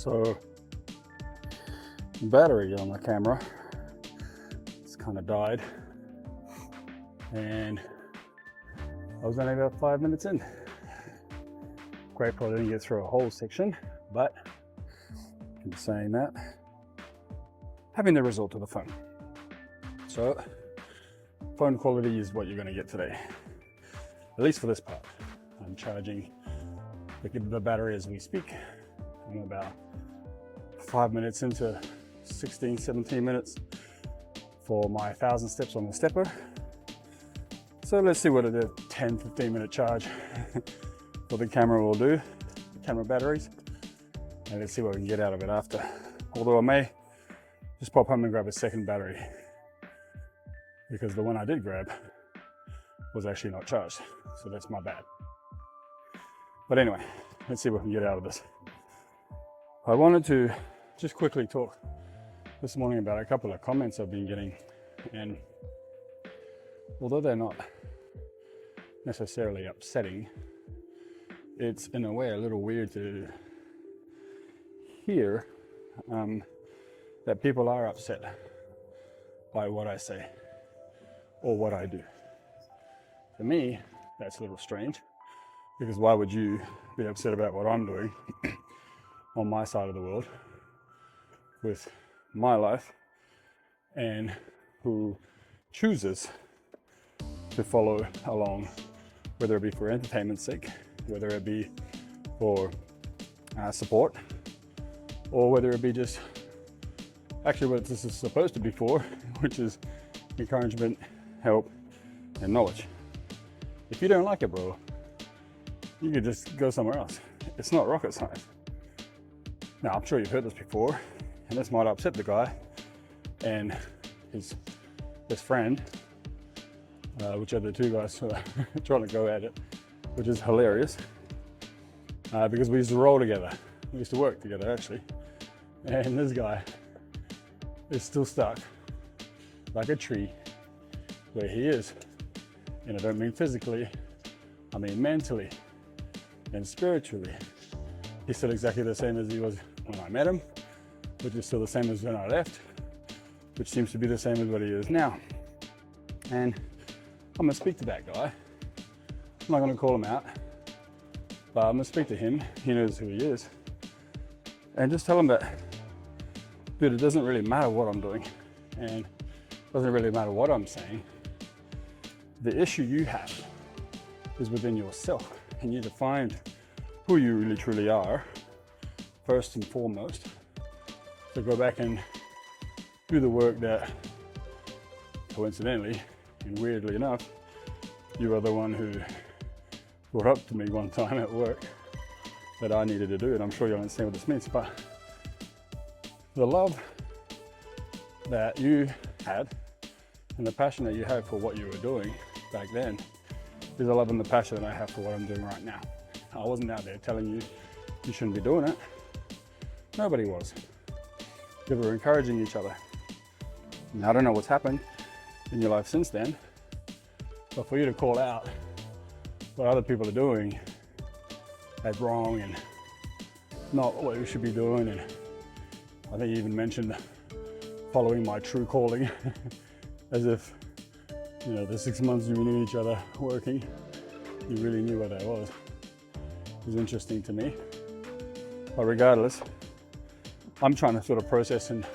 So battery on the camera, it's kind of died, and I was only about 5 minutes in. Grateful I didn't get through a whole section, but in saying that, having the result of the phone. So phone quality is what you're going to get today, at least for this part. I'm charging the battery as we speak. I'm about 5 minutes into 16, 17 minutes for my 1,000 steps on the stepper. So let's see what a 10, 15 minute charge for the camera will do, the camera batteries, and let's see what we can get out of it after. Although I may just pop home and grab a second battery, because the one I did grab was actually not charged, so that's my bad. But anyway, let's see what we can get out of this. I wanted to just quickly talk this morning about a couple of comments I've been getting, and although they're not necessarily upsetting, it's in a way a little weird to hear that people are upset by what I say or what I do. For me, that's a little strange, because why would you be upset about what I'm doing on my side of the world with my life, and who chooses to follow along, whether it be for entertainment's sake, whether it be for support, or whether it be just actually what this is supposed to be for, which is encouragement, help, and knowledge. If you don't like it, bro, you could just go somewhere else. It's not rocket science. Now, I'm sure you've heard this before, and this might upset the guy and his friend, which are the two guys trying to go at it, which is hilarious, because we used to roll together. We used to work together, actually. And this guy is still stuck like a tree where he is. And I don't mean physically, I mean mentally and spiritually. He's still exactly the same as he was when I met him, which is still the same as when I left, which seems to be the same as what he is now. And I'm gonna speak to that guy. I'm not gonna call him out, but I'm gonna speak to him. He knows who he is. And just tell him that, dude, it doesn't really matter what I'm doing, and it doesn't really matter what I'm saying. The issue you have is within yourself, and you need to find who you really truly are first and foremost. So go back and do the work that, coincidentally and weirdly enough, you are the one who brought up to me one time at work that I needed to do, and I'm sure you'll understand what this means. But the love that you had and the passion that you had for what you were doing back then is the love and the passion that I have for what I'm doing right now. I wasn't out there telling you you shouldn't be doing it. Nobody was. We were encouraging each other. Now, I don't know what's happened in your life since then, but for you to call out what other people are doing as wrong and not what you should be doing, and I think you even mentioned following my true calling as if, you know, the 6 months you knew each other working, you really knew what that was. It was interesting to me. But regardless, I'm trying to sort of process and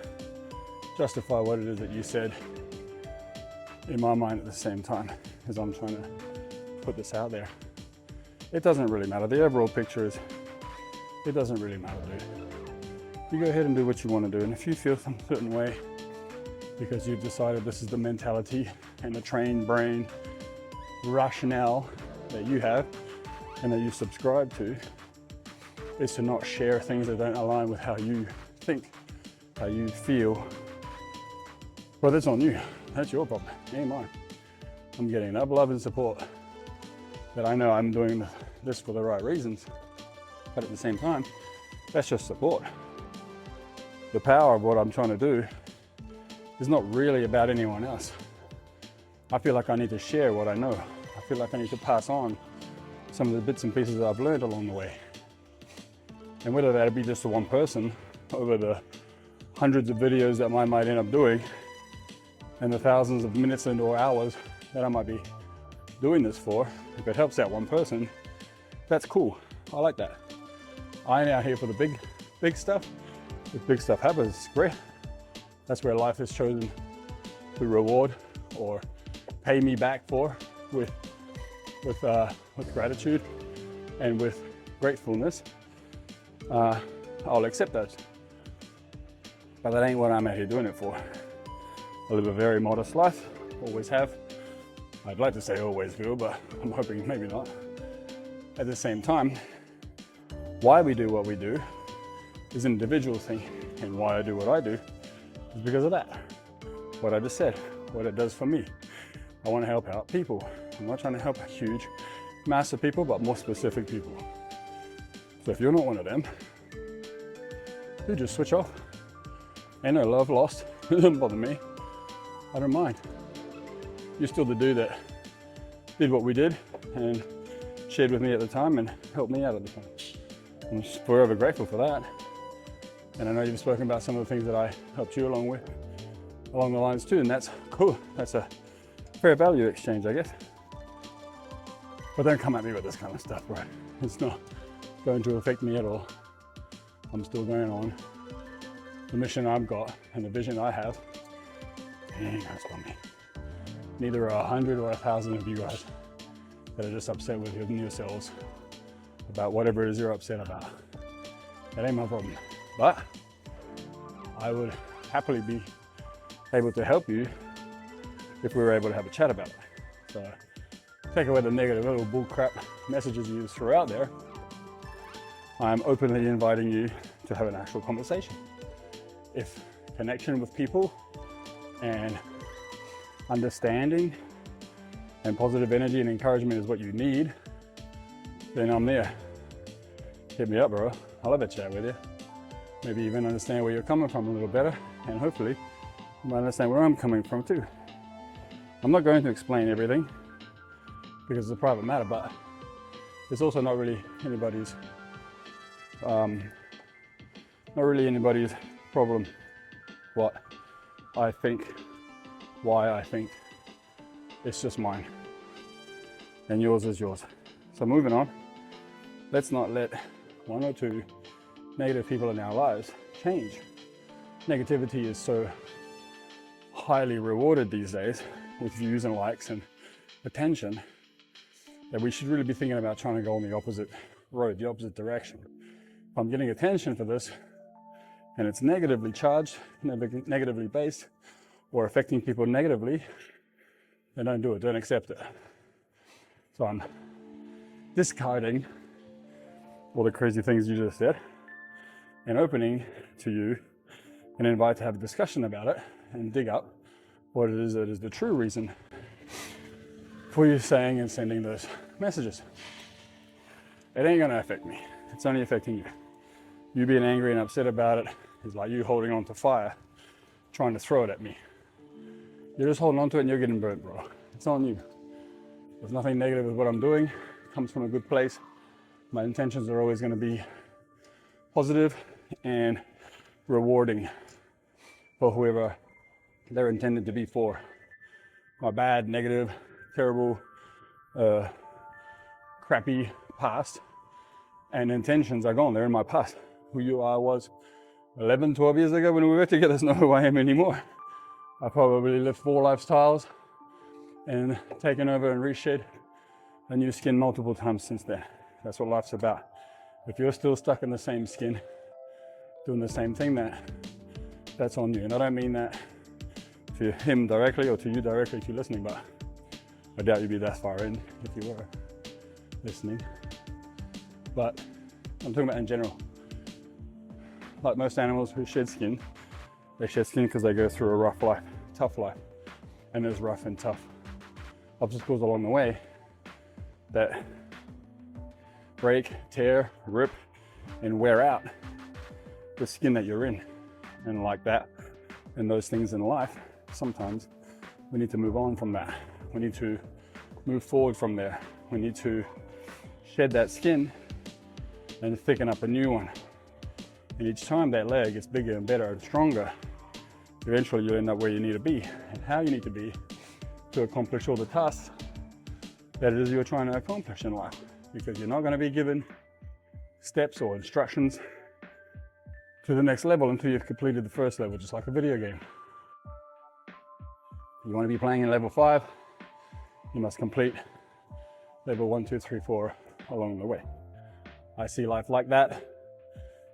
justify what it is that you said in my mind at the same time as I'm trying to put this out there. It doesn't really matter. The overall picture is, it doesn't really matter, dude. You go ahead and do what you want to do, and if you feel some certain way because you've decided this is the mentality and the trained brain rationale that you have and that you subscribe to, is to not share things that don't align with how you think, how you feel, well, that's on you. That's your problem, ain't mine. I'm getting enough love and support that I know I'm doing this for the right reasons, but at the same time, that's just support. The power of what I'm trying to do is not really about anyone else. I feel like I need to share what I know. I feel like I need to pass on some of the bits and pieces that I've learned along the way. And whether that be just the one person over the hundreds of videos that I might end up doing and the thousands of minutes and or hours that I might be doing this for, if it helps that one person, that's cool. I like that. I ain't out here for the big stuff. If big stuff happens, it's great. That's where life is chosen to reward or pay me back for with gratitude and with gratefulness. I'll accept those. But that ain't what I'm out here doing it for. I live a very modest life, always have. I'd like to say always will, but I'm hoping maybe not. At the same time, why we do what we do is an individual thing, and why I do what I do is because of that. What I just said, what it does for me. I want to help out people. I'm not trying to help a huge mass of people, but more specific people. So if you're not one of them, you just switch off. Ain't no love lost. It doesn't bother me. I don't mind. You're still the dude that did what we did and shared with me at the time and helped me out at the time. I'm forever grateful for that. And I know you've spoken about some of the things that I helped you along the lines too, and that's cool. That's a fair value exchange, I guess. But don't come at me with this kind of stuff, bro. It's not going to affect me at all. I'm still going on the mission I've got and the vision I have. Dang, that's on me. Neither are 100 or 1,000 of you guys that are just upset with yourselves about whatever it is you're upset about. That ain't my problem. But I would happily be able to help you if we were able to have a chat about it. So take away the negative little bullcrap messages you throw out there. I'm openly inviting you to have an actual conversation. If connection with people and understanding and positive energy and encouragement is what you need, then I'm there. Hit me up, bro. I'll have a chat with you. Maybe even understand where you're coming from a little better, and hopefully you might understand where I'm coming from too. I'm not going to explain everything because it's a private matter, but it's also not really anybody's problem what I think, why I think. It's just mine, and yours is yours. So moving on, let's not let one or two negative people in our lives change. Negativity is so highly rewarded these days with views and likes and attention that we should really be thinking about trying to go on the opposite road, the opposite direction. If I'm getting attention for this and it's negatively charged, negatively based, or affecting people negatively, then don't do it, don't accept it. So I'm discarding all the crazy things you just said and opening to you an invite to have a discussion about it and dig up what it is that is the true reason for you saying and sending those messages. It ain't gonna affect me. It's only affecting you. You being angry and upset about it is like you holding on to fire, trying to throw it at me. You're just holding on to it and you're getting burnt, bro. It's on you. There's nothing negative with what I'm doing. It comes from a good place. My intentions are always gonna be positive and rewarding for whoever they're intended to be for. My bad, negative, terrible, crappy past and intentions are gone. They're in my past. Who you are was 11, 12 years ago when we were together is not who I am anymore. I probably lived 4 lifestyles and taken over and reshed a new skin multiple times since then. That's what life's about. If you're still stuck in the same skin, doing the same thing, that's on you. And I don't mean that to him directly or to you directly if you're listening, but I doubt you'd be that far in if you were listening. But I'm talking about in general. Like most animals who shed skin, they shed skin because they go through a rough life, tough life. And there's rough and tough obstacles along the way that break, tear, rip, and wear out the skin that you're in. And like that, and those things in life, sometimes we need to move on from that. We need to move forward from there. We need to shed that skin and thicken up a new one. And each time that leg gets bigger and better and stronger, eventually you'll end up where you need to be and how you need to be to accomplish all the tasks that it is you're trying to accomplish in life. Because you're not going to be given steps or instructions to the next level until you've completed the first level, just like a video game. If you want to be playing in level 5, you must complete level 1, 2, 3, 4 along the way. I see life like that,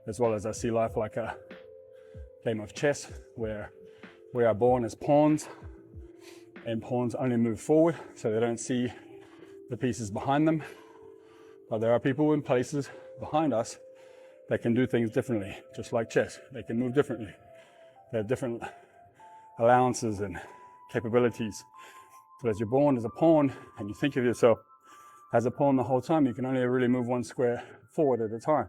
as well as I see life like a game of chess where we are born as pawns, and pawns only move forward so they don't see the pieces behind them. But there are people in places behind us that can do things differently, just like chess. They can move differently. They have different allowances and capabilities. So as you're born as a pawn and you think of yourself as a pawn the whole time, you can only really move one square forward at a time.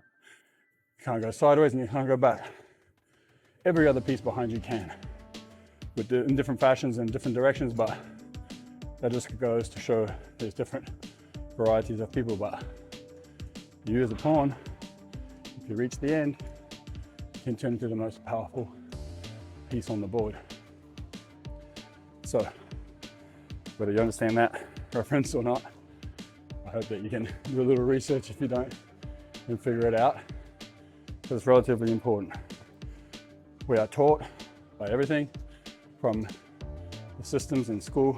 You can't go sideways and you can't go back. Every other piece behind you can, in different fashions and different directions, but that just goes to show there's different varieties of people. But you as a pawn, if you reach the end, you can turn into the most powerful piece on the board. So, whether you understand that reference or not, I hope that you can do a little research if you don't and figure it out, because it's relatively important. We are taught by everything from the systems in school,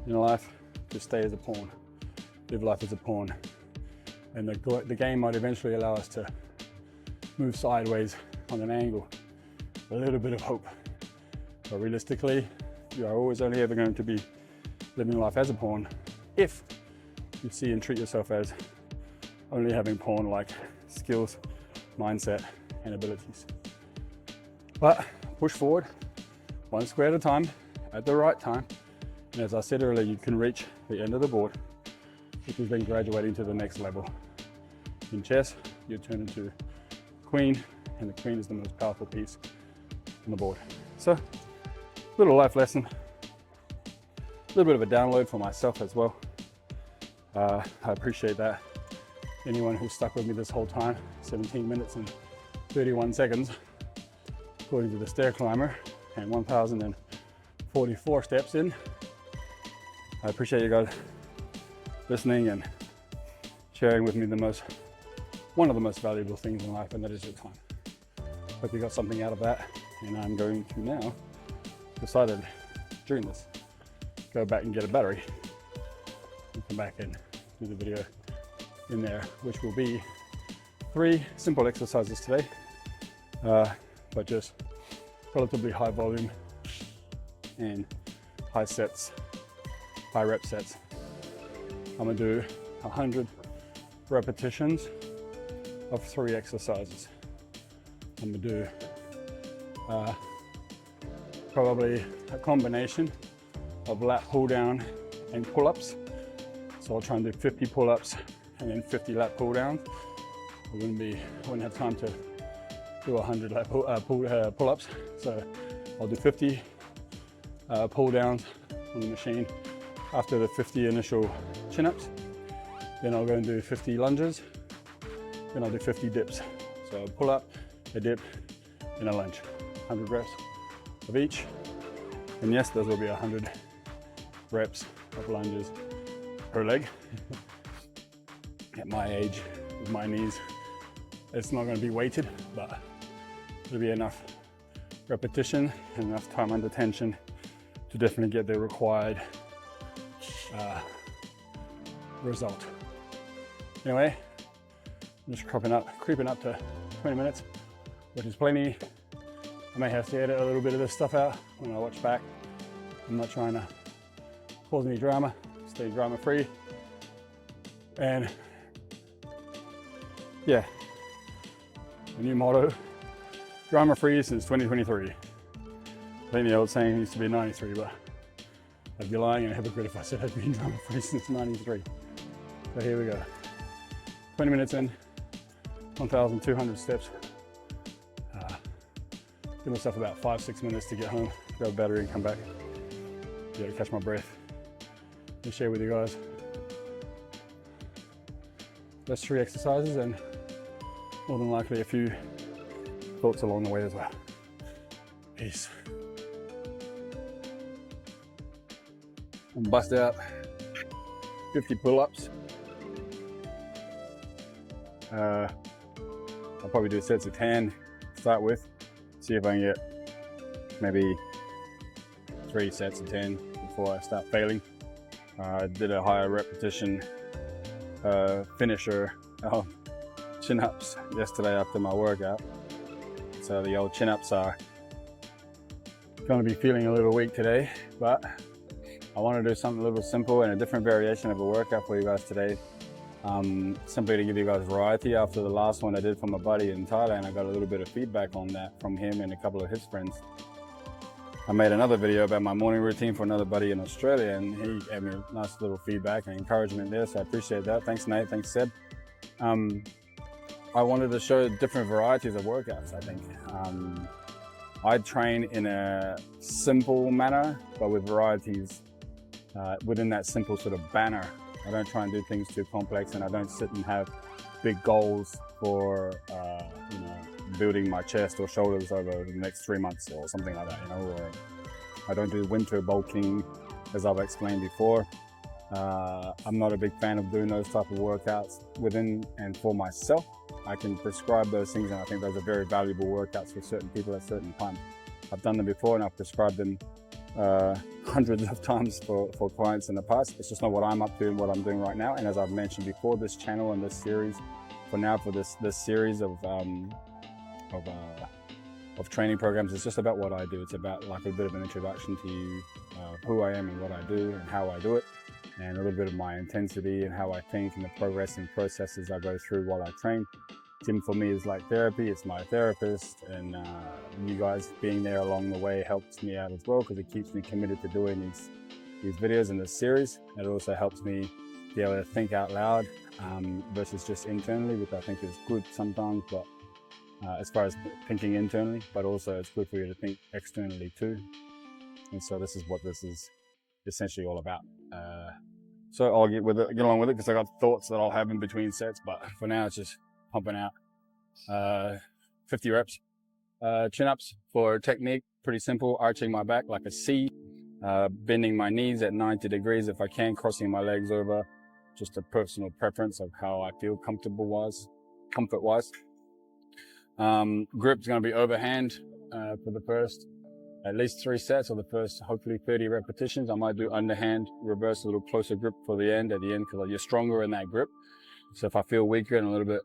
in life, to stay as a pawn, live life as a pawn. And the game might eventually allow us to move sideways on an angle, a little bit of hope. But realistically, you are always only ever going to be living life as a pawn if you see and treat yourself as only having pawn-like skills, mindset, and abilities. But push forward, one square at a time, at the right time. And as I said earlier, you can reach the end of the board, which is then graduating to the next level. In chess, you turn into queen, and the queen is the most powerful piece on the board. So, little life lesson, a little bit of a download for myself as well. I appreciate that. Anyone who stuck with me this whole time, 17 minutes and 31 seconds, according to the stair climber, and 1,044 steps in. I appreciate you guys listening and sharing with me one of the most valuable things in life, and that is your time. Hope you got something out of that, and I'm going to now, decided during this, go back and get a battery and come back and do the video in there, which will be 3 simple exercises today, but just relatively high volume and high sets, high rep sets. I'm gonna do 100 repetitions of 3 exercises. I'm gonna do probably a combination of lat pull down and pull-ups. So I'll try and do 50 pull-ups and then 50 lat pull downs. I wouldn't have time to do 100 lat pull-ups. So I'll do 50 pull downs on the machine after the 50 initial chin-ups. Then I'll go and do 50 lunges. Then I'll do 50 dips. So a pull up, a dip, and a lunge. 100 reps of each. And yes, those will be 100 reps of lunges per leg. At my age, with my knees, it's not going to be weighted, but it'll be enough repetition and enough time under tension to definitely get the required result. Anyway, I'm just creeping up to 20 minutes, which is plenty. I may have to edit a little bit of this stuff out when I watch back. I'm not trying to cause any drama, stay drama free. And yeah, the new motto, drama free since 2023. I think the old saying used to be 93, but I'd be lying and a hypocrite if I said I'd been drama free since 93. So here we go. 20 minutes in, 1,200 steps. Give myself about 5-6 minutes to get home, grab a battery and come back. Be able to catch my breath and share with you guys. That's 3 exercises and more than likely a few thoughts along the way as well. Peace. And bust out 50 pull-ups. I'll probably do sets of 10 to start with. See if I can get maybe 3 sets of 10 before I start failing. I did a higher repetition finisher chin-ups yesterday after my workout. So the old chin-ups are going to be feeling a little weak today, but I want to do something a little simple and a different variation of a workout for you guys today. Simply to give you guys variety. After the last one I did for my buddy in Thailand, I got a little bit of feedback on that from him and a couple of his friends. I made another video about my morning routine for another buddy in Australia, and he gave me a nice little feedback and encouragement there, so I appreciate that. Thanks Nate, thanks Seb. I wanted to show different varieties of workouts, I think. I train in a simple manner, but with varieties within that simple sort of banner. I don't try and do things too complex, and I don't sit and have big goals for building my chest or shoulders over the next 3 months or something like that, or I don't do winter bulking, as I've explained before. I'm not a big fan of doing those type of workouts within and for myself. I can prescribe those things, and I think those are very valuable workouts for certain people at certain times. I've done them before, and I've prescribed them hundreds of times for clients in the past. It's just not what I'm up to and what I'm doing right now. And as I've mentioned before, this channel and this series, for this series of training programs, it's just about what I do. It's about like a bit of an introduction to you, who I am and what I do and how I do it, and a little bit of my intensity and how I think and the progress and processes I go through while I train. Gym for me is like therapy. It's my therapist, and you guys being there along the way helps me out as well, because it keeps me committed to doing these videos and this series. It also helps me be able to think out loud versus just internally, which I think is good sometimes, but as far as thinking internally, but also it's good for you to think externally too. And so this is what this is essentially all about. So I'll get along with it, because I got thoughts that I'll have in between sets, but for now it's just pumping out 50 reps. Chin-ups for technique, pretty simple. Arching my back like a C, bending my knees at 90 degrees if I can, crossing my legs over. Just a personal preference of how I feel comfort-wise. Grip's going to be overhand for the first at least 3 sets, or the first hopefully 30 repetitions. I might do underhand reverse, a little closer grip for the end, because you're stronger in that grip. So if I feel weaker and a little bit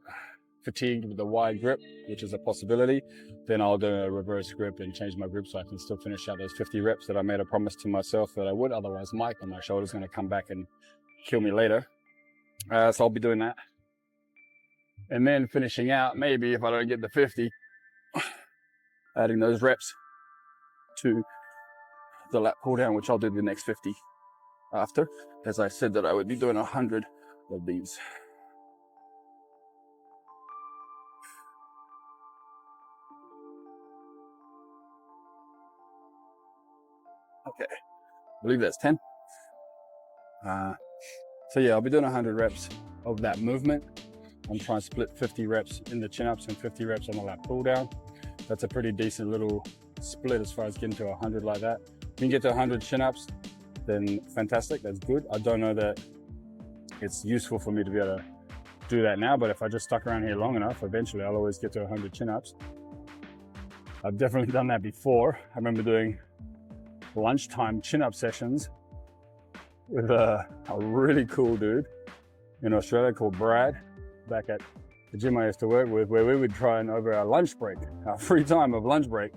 fatigued with the wide grip, which is a possibility, then I'll do a reverse grip and change my grip so I can still finish out those 50 reps that I made a promise to myself that I would. Otherwise Mike on my shoulder is going to come back and kill me later. So I'll be doing that. And then finishing out, maybe if I don't get the 50, adding those reps to the lat pull down, which I'll do the next 50 after, as I said that I would be doing 100 of these. Okay, I believe that's 10. So yeah, I'll be doing 100 reps of that movement. I'm trying to split 50 reps in the chin-ups and 50 reps on the lat pull down. That's a pretty decent little split as far as getting to 100 like that. If you can get to 100 chin-ups, then fantastic, that's good. I don't know that it's useful for me to be able to do that now, but if I just stuck around here long enough, eventually I'll always get to 100 chin-ups. I've definitely done that before. I remember doing lunchtime chin-up sessions with a really cool dude in Australia called Brad, back at the gym I used to work with, where we would try and over our lunch break, our free time of lunch break,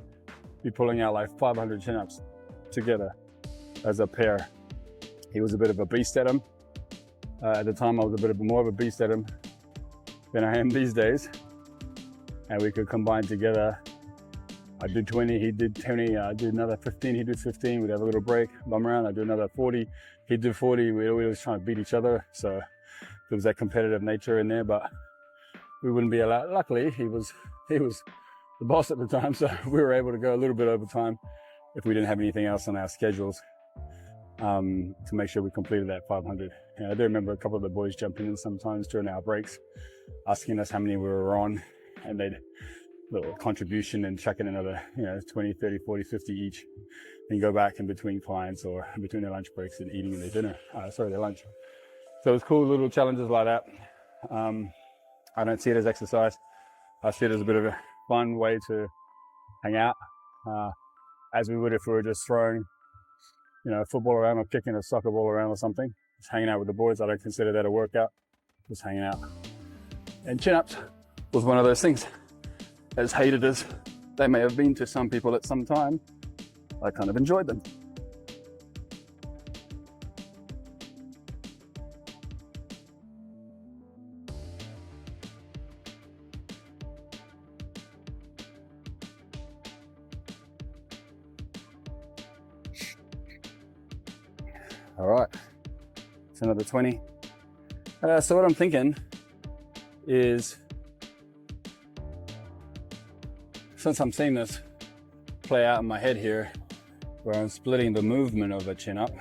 be pulling out like 500 chin-ups together as a pair. He was a bit of a beast at them. At the time I was a bit more of a beast at them than I am these days. And we could combine together. I did 20, he did 20, I did another 15, he did 15, we'd have a little break, bum around, I'd do another 40, he'd do 40, we always trying to beat each other, so there was that competitive nature in there, but we wouldn't be allowed. Luckily, he was the boss at the time, so we were able to go a little bit over time if we didn't have anything else on our schedules to make sure we completed that 500. And I do remember a couple of the boys jumping in sometimes during our breaks, asking us how many we were on, and they'd little contribution and chuck in another, 20, 30, 40, 50 each, and go back in between clients or in between their lunch breaks and eating their dinner, their lunch. So it's cool little challenges like that. I don't see it as exercise. I see it as a bit of a fun way to hang out, as we would if we were just throwing, a football around or kicking a soccer ball around or something. Just hanging out with the boys. I don't consider that a workout, just hanging out. And chin-ups was one of those things. As hated as they may have been to some people at some time, I kind of enjoyed them. All right, it's another 20. So what I'm thinking is, since I'm seeing this play out in my head here, where I'm splitting the movement of a chin up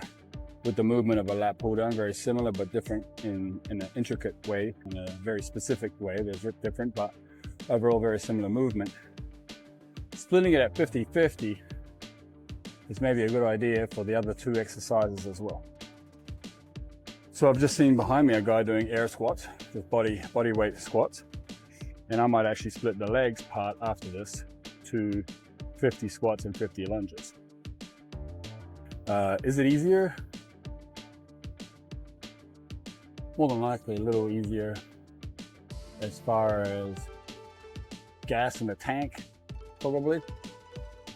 with the movement of a lat pull down, very similar but different in an intricate way, in a very specific way. There's different, but overall very similar movement. Splitting it at 50-50 is maybe a good idea for the other two exercises as well. So I've just seen behind me a guy doing air squats, just body weight squats. And I might actually split the legs part after this to 50 squats and 50 lunges. Is it easier? More than likely a little easier as far as gas in the tank, probably.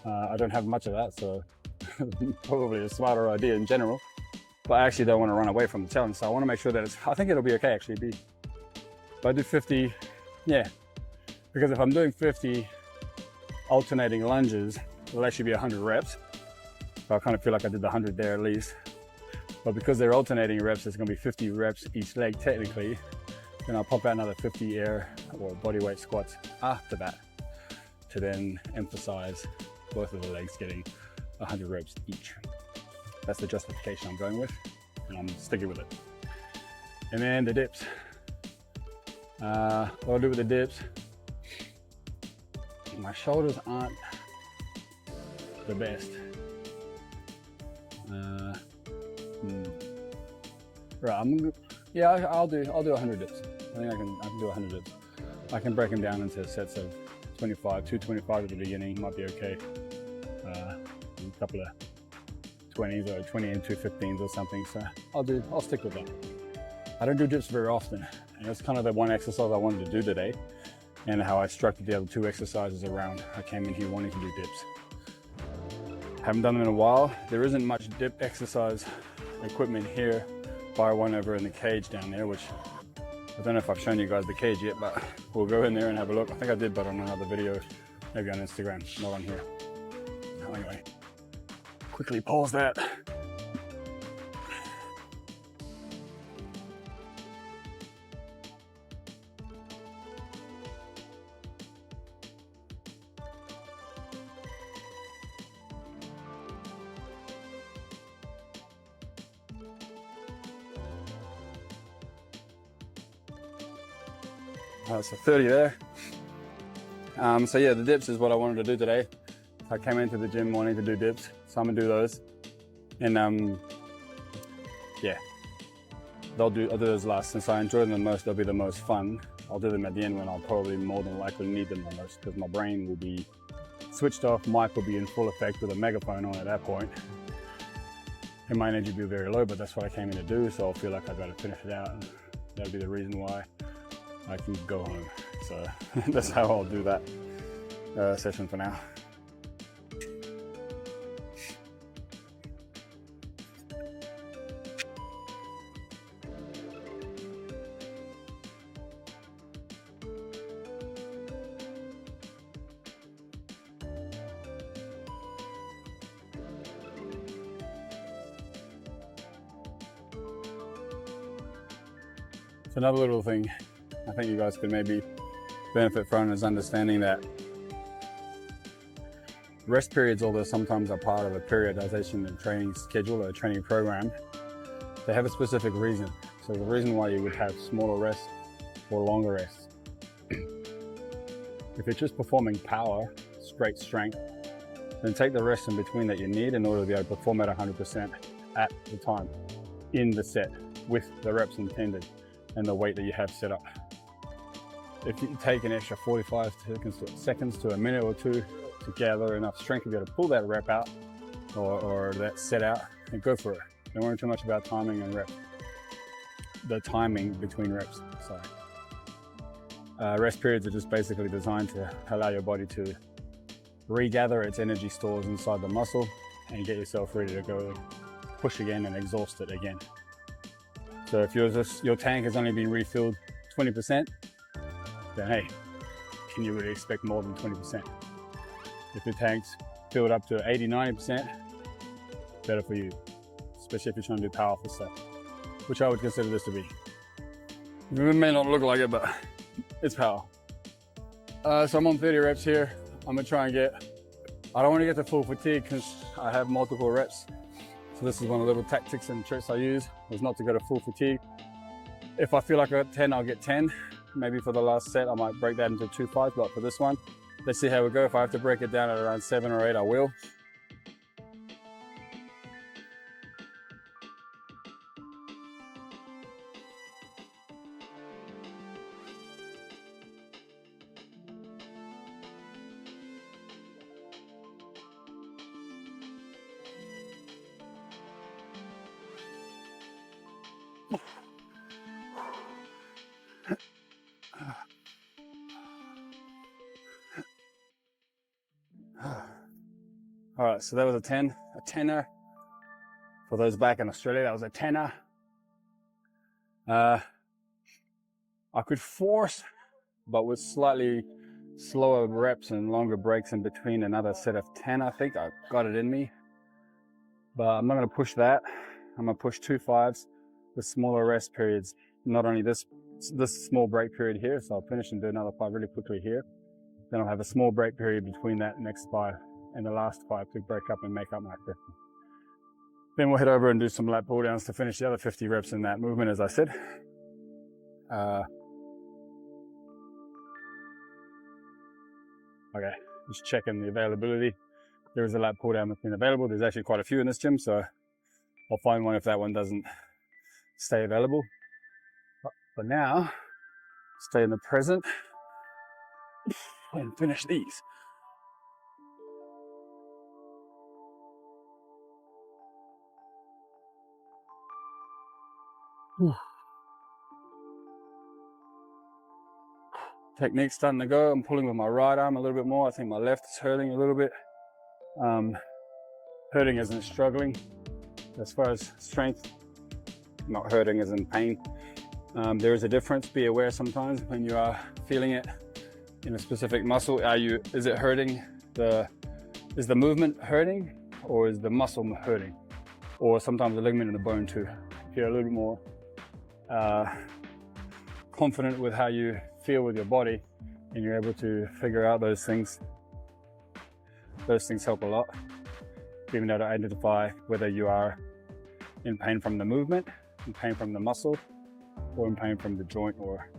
I don't have much of that, so probably a smarter idea in general. But I actually don't want to run away from the challenge, so I want to make sure that I think it'll be okay actually. If I do 50, yeah. Because if I'm doing 50 alternating lunges, it'll actually be 100 reps. So I kind of feel like I did the 100 there at least. But because they're alternating reps, it's going to be 50 reps each leg technically. Then I'll pop out another 50 air or body weight squats after that to then emphasize both of the legs getting 100 reps each. That's the justification I'm going with, and I'm sticking with it. And then the dips. What I'll do with the dips, my shoulders aren't the best. Right, I'll do 100 dips. I think I can do 100 dips. I can break them down into sets of 25, 225 at the beginning, might be okay. A couple of 20s or 20 and 215s or something. So I'll stick with that. I don't do dips very often, and it's kind of the one exercise I wanted to do today, and how I structured the other two exercises around. I came in here wanting to do dips. Haven't done them in a while. There isn't much dip exercise equipment here. Bar one over in the cage down there, which I don't know if I've shown you guys the cage yet, but we'll go in there and have a look. I think I did, but on another video, maybe on Instagram, not on here. Anyway, quickly pause that. So 30 there. So yeah, the dips is what I wanted to do today. I came into the gym wanting to do dips, so I'm gonna do those. And yeah, I'll do those last. Since I enjoy them the most, they'll be the most fun. I'll do them at the end when I'll probably more than likely need them the most, because my brain will be switched off, mic will be in full effect with a megaphone on at that point. And my energy will be very low, but that's what I came in to do, so I'll feel like I've got to finish it out. And that'll be the reason why I can go home. So that's how I'll do that session for now. So another little thing I think you guys could maybe benefit from is understanding that rest periods, although sometimes are part of a periodization and training schedule or a training program, they have a specific reason. So the reason why you would have smaller rests or longer rests. If you're just performing power, straight strength, then take the rest in between that you need in order to be able to perform at 100% at the time in the set with the reps intended and the weight that you have set up. If you take an extra 45 seconds to a minute or two to gather enough strength to be able to pull that rep out or that set out, then go for it. Don't worry too much about timing and reps. The timing between reps, sorry. Rest periods are just basically designed to allow your body to regather its energy stores inside the muscle and get yourself ready to go push again and exhaust it again. So if your tank has only been refilled 20%, then hey, can you really expect more than 20%? If your tank's filled up to 80, 90%, better for you, especially if you're trying to do powerful stuff, which I would consider this to be. It may not look like it, but it's power. So I'm on 30 reps here. I'm gonna try and I don't want to get to full fatigue because I have multiple reps. So this is one of the little tactics and tricks I use, is not to go to full fatigue. If I feel like I got 10, I'll get 10. Maybe for the last set, I might break that into 2 5s, but for this one, let's see how we go. If I have to break it down at around 7 or 8, I will. All right, so that was a 10er. For those back in Australia, that was a 10er. I could force, but with slightly slower reps and longer breaks in between, another set of 10, I think. I got it in me. But I'm not gonna push that. I'm gonna push 2 5s with smaller rest periods. Not only this small break period here, so I'll finish and do another 5 really quickly here. Then I'll have a small break period between that next 5 and the last 5 to break up and make up my 50. Then we'll head over and do some lat pull downs to finish the other 50 reps in that movement, as I said. Okay, just checking the availability. There is a lat pull down that's been available. There's actually quite a few in this gym, so I'll find one if that one doesn't stay available. But for now, stay in the present and finish these. Technique's starting to go. I'm pulling with my right arm a little bit more. I think my left is hurting a little bit. Hurting isn't struggling. As far as strength, not hurting as in pain. There is a difference. Be aware sometimes when you are feeling it in a specific muscle. Is it hurting? Is the movement hurting, or is the muscle hurting? Or sometimes the ligament in the bone too. If you're a little bit more confident with how you feel with your body and you're able to figure out those things help a lot. Being able to identify whether you are in pain from the movement, in pain from the muscle, or in pain from the joint or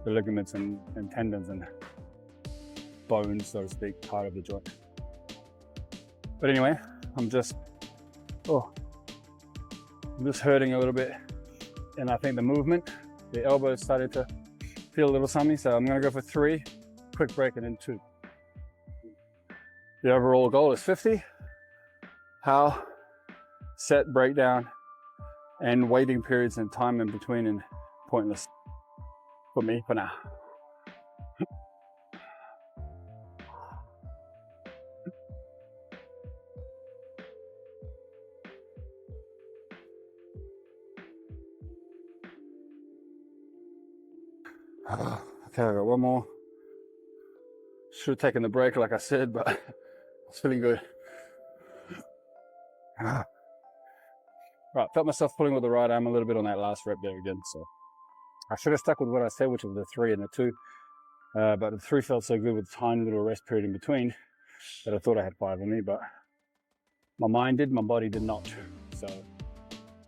the ligaments and tendons and bones, so to speak, part of the joint. But anyway, I'm just hurting a little bit, and I think the movement, the elbow is starting to feel a little something, so I'm gonna go for 3, quick break, and then 2. The overall goal is 50. How, set, breakdown, and waiting periods and time in between and pointless for me for now. Okay, I got one more. Should have taken the break like I said, but I was feeling good. Right, felt myself pulling with the right arm a little bit on that last rep there again, so I should have stuck with what I said, which was the 3 and the 2, but the 3 felt so good with a tiny little rest period in between that I thought I had 5 in me, but my mind did, my body did not, so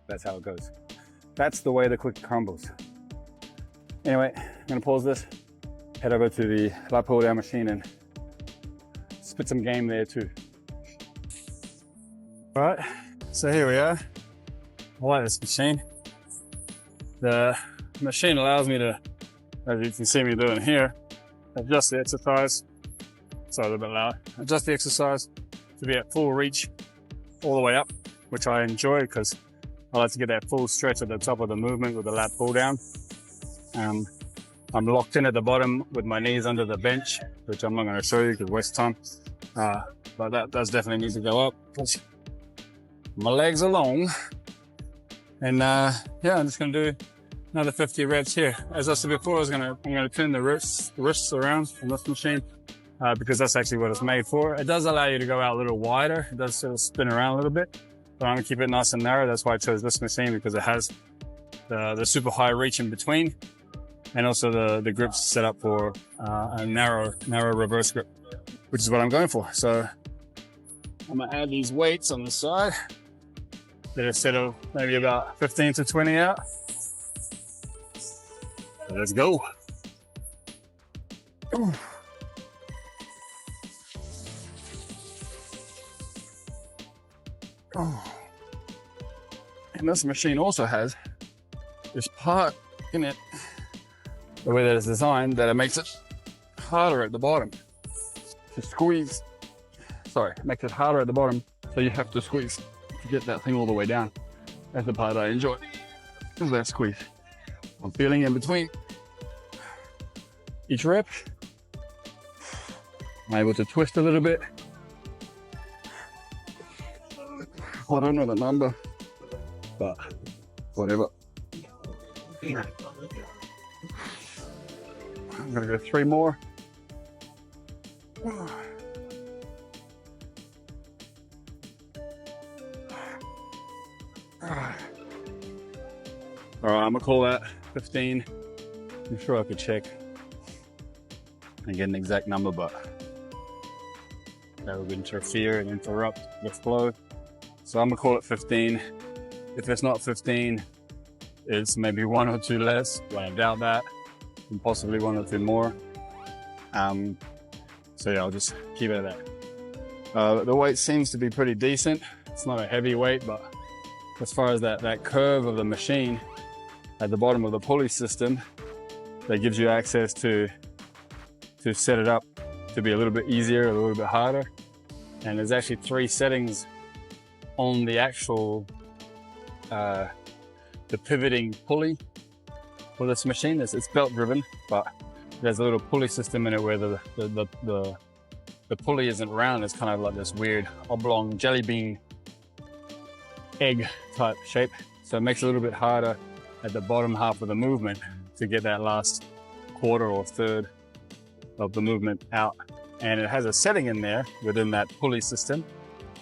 that's how it goes. That's the way the cookie crumbles. Anyway, I'm gonna pause this, head over to the lat pull down machine and spit some game there too. All right, so here we are. I like this machine. The machine allows me to, as you can see me doing here, adjust the exercise. Sorry, a little bit loud. Adjust the exercise to be at full reach all the way up, which I enjoy because I like to get that full stretch at the top of the movement with the lat pull down. I'm locked in at the bottom with my knees under the bench, which I'm not going to show you because waste time. But that does definitely need to go up because my legs are long. And yeah, I'm just going to do another 50 reps here. As I said before, I'm going to turn the wrists around on this machine because that's actually what it's made for. It does allow you to go out a little wider. It does sort of spin around a little bit, but I'm going to keep it nice and narrow. That's why I chose this machine, because it has the super high reach in between, and also the grips set up for a narrow reverse grip, which is what I'm going for. So I'm going to add these weights on the side that are set of maybe about 15 to 20 out. So let's go. Ooh. Oh. And this machine also has this part in it, the way that it's designed, that it makes it harder at the bottom to squeeze. Sorry, it makes it harder at the bottom, so you have to squeeze to get that thing all the way down. That's the part I enjoy, is that squeeze. I'm feeling in between each rep. I'm able to twist a little bit. I don't know the number, but whatever. I'm gonna go 3 more. All right, I'm gonna call that 15. I'm sure I could check and get an exact number, but that would interfere and interrupt the flow. So I'm gonna call it 15. If it's not 15, it's maybe 1 or 2 less, but I doubt that, and possibly 1 or 2 more. So yeah, I'll just keep it at that. The weight seems to be pretty decent. It's not a heavy weight, but as far as that curve of the machine at the bottom of the pulley system, that gives you access to set it up to be a little bit easier, a little bit harder. And there's actually 3 settings on the actual the pivoting pulley for this machine. It's belt driven, but there's a little pulley system in it where the pulley isn't round. It's kind of like this weird oblong jelly bean egg type shape. So it makes it a little bit harder at the bottom half of the movement to get that last quarter or third of the movement out. And it has a setting in there within that pulley system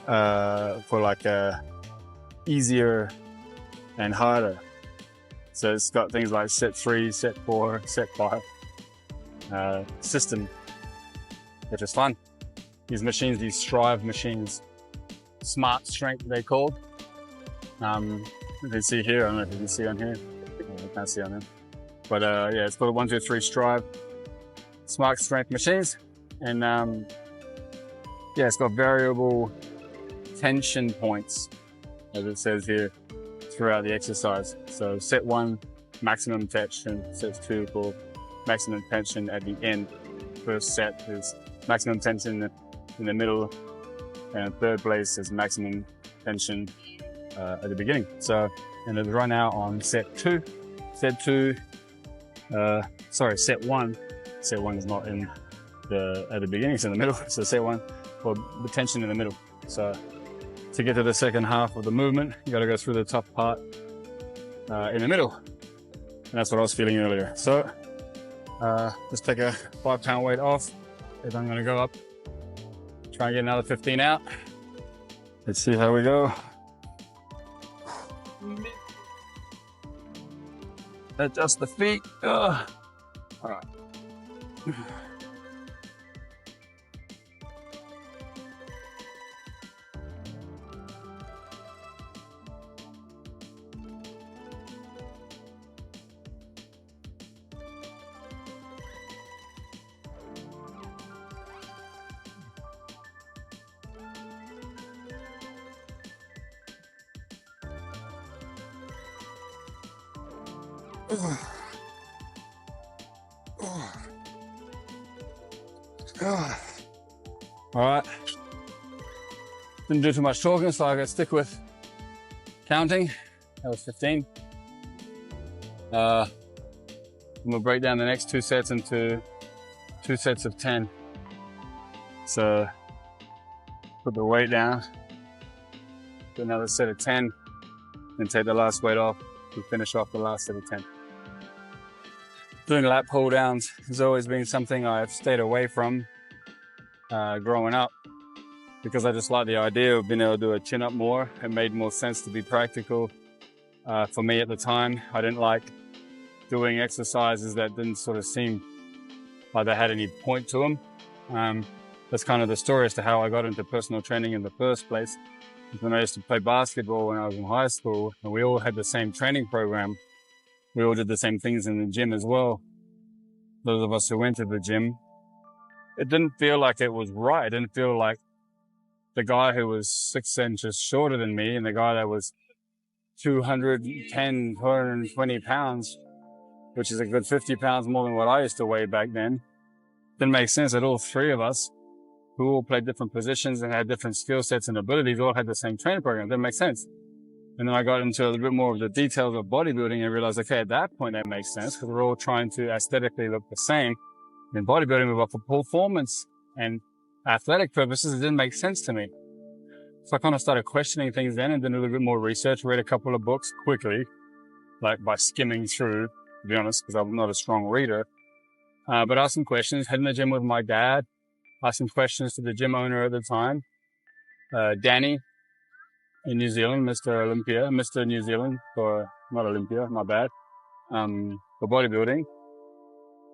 for like a easier and harder. So it's got things like set 3, set 4, set 5 system, which is fun. These machines, these Strive machines, Smart Strength they're called. You can see here, I don't know if you can see on here. I can't see on there. But yeah, it's called 1, 2, 3 Strive Smart Strength machines. And yeah, it's got variable tension points, as it says here, throughout the exercise. So set 1, maximum tension. Set 2 for maximum tension at the end. First set is maximum tension in the middle, and third place is maximum tension at the beginning. So, and it's right now on set 2. Set 2, sorry, set 1. Set 1 is not in at the beginning, it's in the middle. So set 1 for the tension in the middle. So to get to the second half of the movement, you got to go through the tough part in the middle. And that's what I was feeling earlier. So let's take a 5-pound weight off. And I'm going to go up, try and get another 15 out. Let's see how we go. Adjust the feet. All right. All right. Didn't do too much talking, so I got to stick with counting. That was 15. We'll break down the next 2 sets into 2 sets of 10. So put the weight down, do another set of 10, then take the last weight off to finish off the last set of 10. Doing lap pull downs has always been something I've stayed away from growing up, because I just like the idea of being able to do a chin up more. It made more sense to be practical. For me at the time, I didn't like doing exercises that didn't sort of seem like they had any point to them. That's kind of the story as to how I got into personal training in the first place. When I used to play basketball when I was in high school, and we all had the same training program. We all did the same things in the gym as well. Those of us who went to the gym, it didn't feel like it was right. It didn't feel like the guy who was 6 inches shorter than me and the guy that was 210, 220 pounds, which is a good 50 pounds more than what I used to weigh back then. Didn't make sense that all 3 of us, who all played different positions and had different skill sets and abilities, all had the same training program. Didn't make sense. And then I got into a little bit more of the details of bodybuilding and realized, okay, at that point that makes sense, because we're all trying to aesthetically look the same. In bodybuilding, but for performance and athletic purposes, it didn't make sense to me. So I kind of started questioning things then and did a little bit more research, read a couple of books quickly, like by skimming through, to be honest, because I'm not a strong reader. But asked some questions, head in the gym with my dad, asked some questions to the gym owner at the time, Danny in New Zealand, Mr. New Zealand, not Olympia, my bad, for bodybuilding.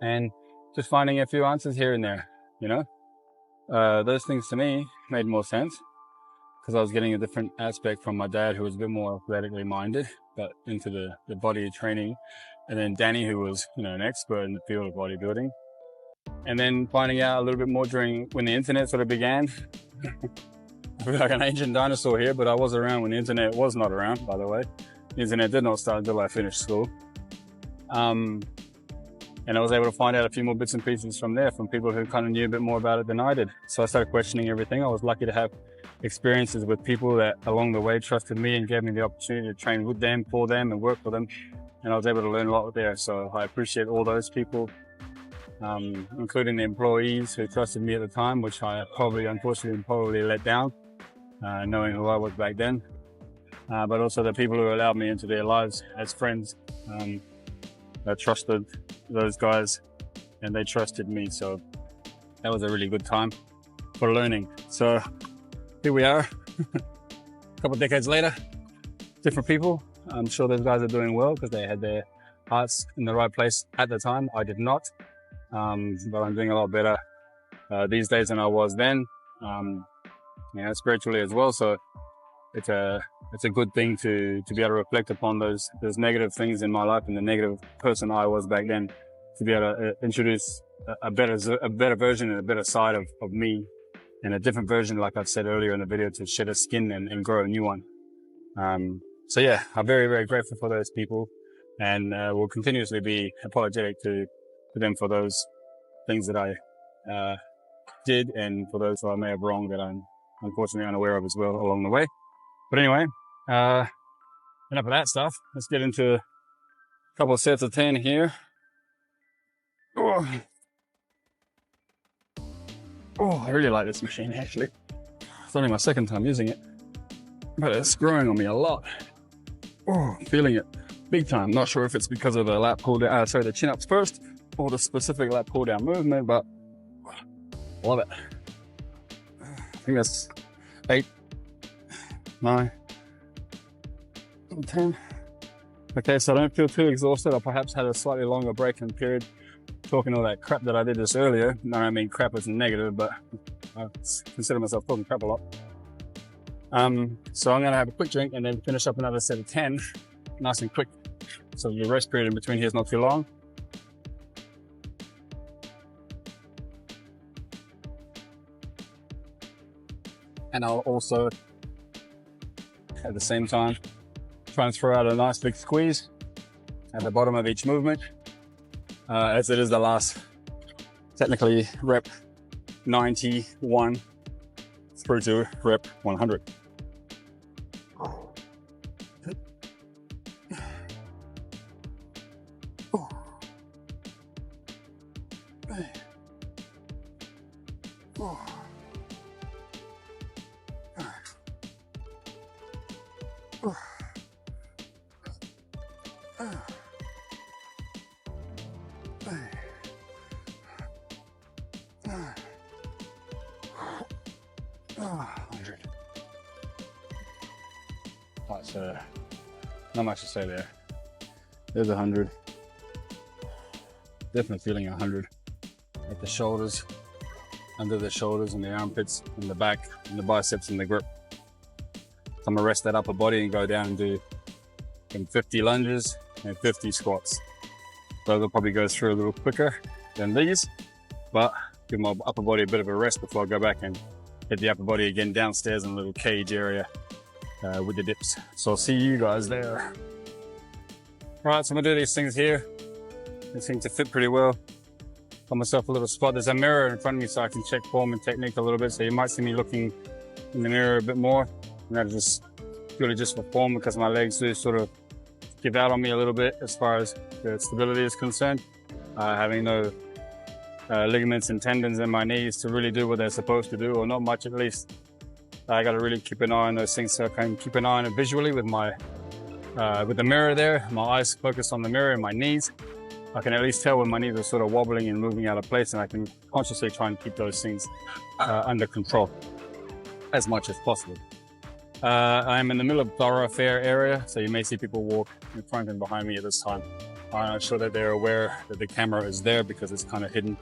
And just finding a few answers here and there, you know? Those things to me made more sense because I was getting a different aspect from my dad, who was a bit more athletically minded, but into the body training. And then Danny, who was, an expert in the field of bodybuilding. And then finding out a little bit more when the internet sort of began. I feel like an ancient dinosaur here, but I was around when the internet was not around, by the way. The internet did not start until I finished school. And I was able to find out a few more bits and pieces from there, from people who kind of knew a bit more about it than I did. So I started questioning everything. I was lucky to have experiences with people that along the way trusted me and gave me the opportunity to train with them, for them, and work for them. And I was able to learn a lot there. So I appreciate all those people, including the employees who trusted me at the time, which I unfortunately let down, knowing who I was back then. But also the people who allowed me into their lives as friends. I trusted those guys and they trusted me. So that was a really good time for learning. So here we are, a couple of decades later, different people. I'm sure those guys are doing well because they had their hearts in the right place at the time. I did not, but I'm doing a lot better these days than I was then, spiritually as well. So it's a good thing to be able to reflect upon those negative things in my life and the negative person I was back then, to be able to introduce a better version and a better side of me, and a different version, like I've said earlier in the video, to shed a skin and grow a new one. So yeah, I'm very, very grateful for those people, and will continuously be apologetic to them for those things that I did, and for those who I may have wronged that I'm unfortunately unaware of as well along the way. But anyway, enough of that stuff. Let's get into a couple of sets of 10 here. I really like this machine, actually. It's only my second time using it, but it's growing on me a lot. Feeling it big time. Not sure if it's because of the lat pull down, the chin ups first, or the specific lat pull down movement, but love it. I think that's 8, 9, 10. Okay, so I don't feel too exhausted. I perhaps had a slightly longer break in period talking all that crap that I did just earlier. No, I mean crap as a negative, but I consider myself talking crap a lot. So I'm gonna have a quick drink and then finish up another set of 10, nice and quick. So the rest period in between here is not too long. And I'll also, at the same time, try and throw out a nice big squeeze at the bottom of each movement, as it is the last, technically, rep 91 through to rep 100. Right, so not much to say there. There's 100. Definitely feeling 100 at the shoulders, under the shoulders and the armpits, in the back, and the biceps and the grip. So I'm gonna rest that upper body and go down and do 50 lunges and 50 squats. Those will probably go through a little quicker than these, but give my upper body a bit of a rest before I go back and hit the upper body again downstairs in a little cage area with the dips. So I'll see you guys there. Right, so I'm gonna do these things here. They seem to fit pretty well. Got myself a little spot. There's a mirror in front of me so I can check form and technique a little bit. So you might see me looking in the mirror a bit more. And that's just purely just for form, because my legs do sort of give out on me a little bit as far as the stability is concerned. Having no ligaments and tendons in my knees to really do what they're supposed to do, or not much at least. I got to really keep an eye on those things, so I can keep an eye on it visually with my with the mirror there. My eyes focused on the mirror and my knees. I can at least tell when my knees are sort of wobbling and moving out of place, and I can consciously try and keep those things under control as much as possible. I'm in the middle of thoroughfare area, so you may see people walk in front and behind me at this time. I'm not sure that they're aware that the camera is there because it's kind of hidden,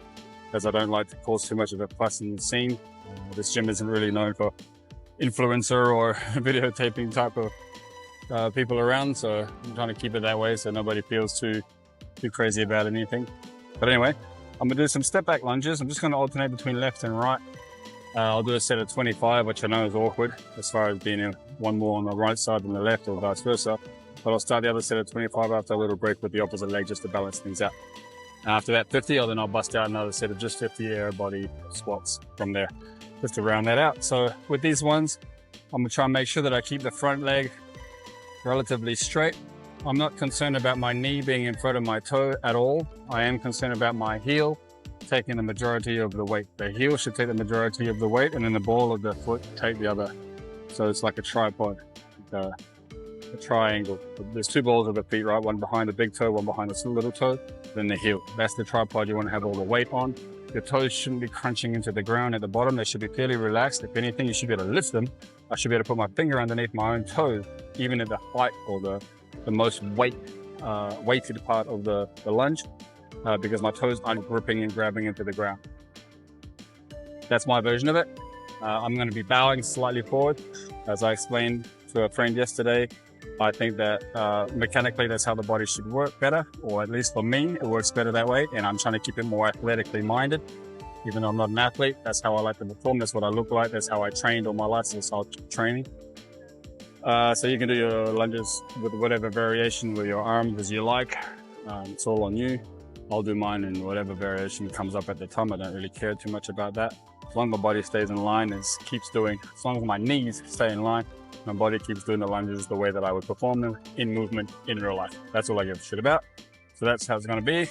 as I don't like to cause too much of a fuss in the scene. This gym isn't really known for influencer or videotaping type of people around, so I'm trying to keep it that way so nobody feels too crazy about anything. But anyway, I'm gonna do some step back lunges. I'm just gonna alternate between left and right. I'll do a set of 25, which I know is awkward as far as being one more on the right side than the left, or vice versa. But I'll start the other set of 25 after a little break with the opposite leg just to balance things out. After that 50, then I'll bust out another set of just 50 air body squats from there, just to round that out. So with these ones, I'm gonna try and make sure that I keep the front leg relatively straight. I'm not concerned about my knee being in front of my toe at all. I am concerned about my heel taking the majority of the weight. The heel should take the majority of the weight, and then the ball of the foot take the other. So it's like a tripod, a triangle. There's two balls of the feet, right? One behind the big toe, one behind the little toe, then the heel. That's the tripod you want to have all the weight on. Your toes shouldn't be crunching into the ground at the bottom. They should be fairly relaxed. If anything, you should be able to lift them. I should be able to put my finger underneath my own toe, even at the height or the most weighted part of the lunge, because my toes aren't gripping and grabbing into the ground. That's my version of it. I'm going to be bowing slightly forward. As I explained to a friend yesterday, I think that mechanically that's how the body should work better, or at least for me, it works better that way. And I'm trying to keep it more athletically minded. Even though I'm not an athlete, that's how I like to perform. That's what I look like. That's how I trained all my life, so I'll keep training. So you can do your lunges with whatever variation with your arms as you like. It's all on you. I'll do mine in whatever variation comes up at the time. I don't really care too much about that. As long as my body stays in line, as long as my knees stay in line, my body keeps doing the lunges the way that I would perform them in movement in real life. That's all I give a shit about. So that's how it's going to be.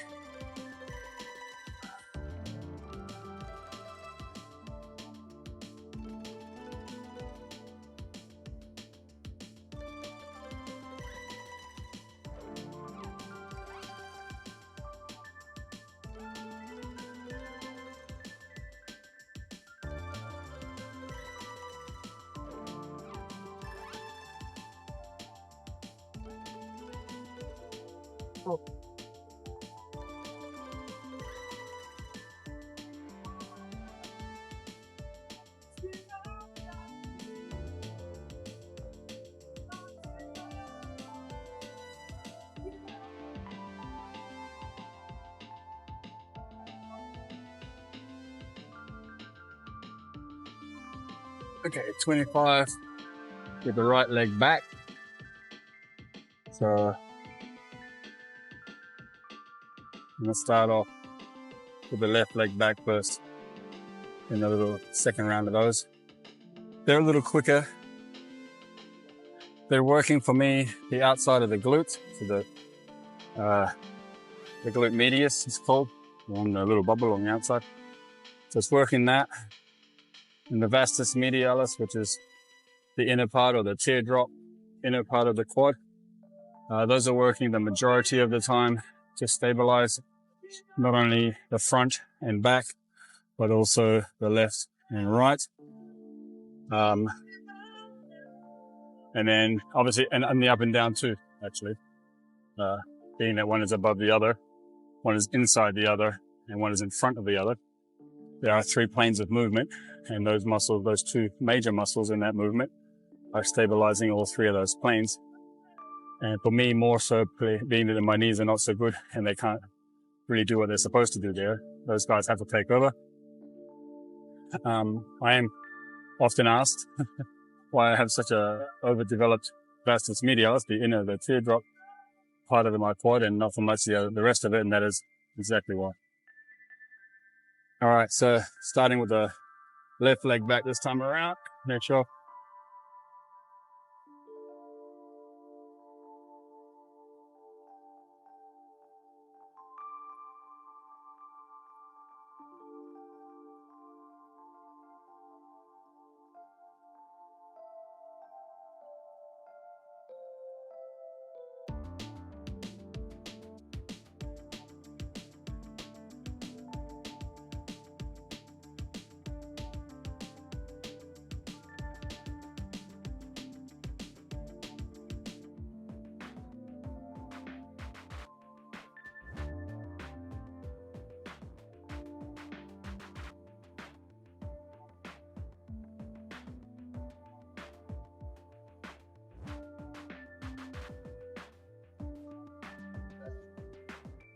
Oh. Okay, 25 with the right leg back. So I'm gonna start off with the left leg back first in a little second round of those. They're a little quicker. They're working for me the outside of the glute, so the glute medius is called, on the little bubble on the outside. So it's working that. And the vastus medialis, which is the inner part or the teardrop, inner part of the quad. Those are working the majority of the time to stabilize not only the front and back, but also the left and right. And then obviously, and the up and down too, actually. Being that one is above the other, one is inside the other, and one is in front of the other. There are 3 planes of movement, and those muscles, those 2 major muscles in that movement, are stabilizing all 3 of those planes. And for me, more so, being that my knees are not so good and they can't really do what they're supposed to do there, those guys have to take over. I am often asked why I have such a overdeveloped vastus medialis, the inner, the teardrop part of my quad, and not so much the rest of it, and that is exactly why. All right, so starting with the left leg back this time around, make sure.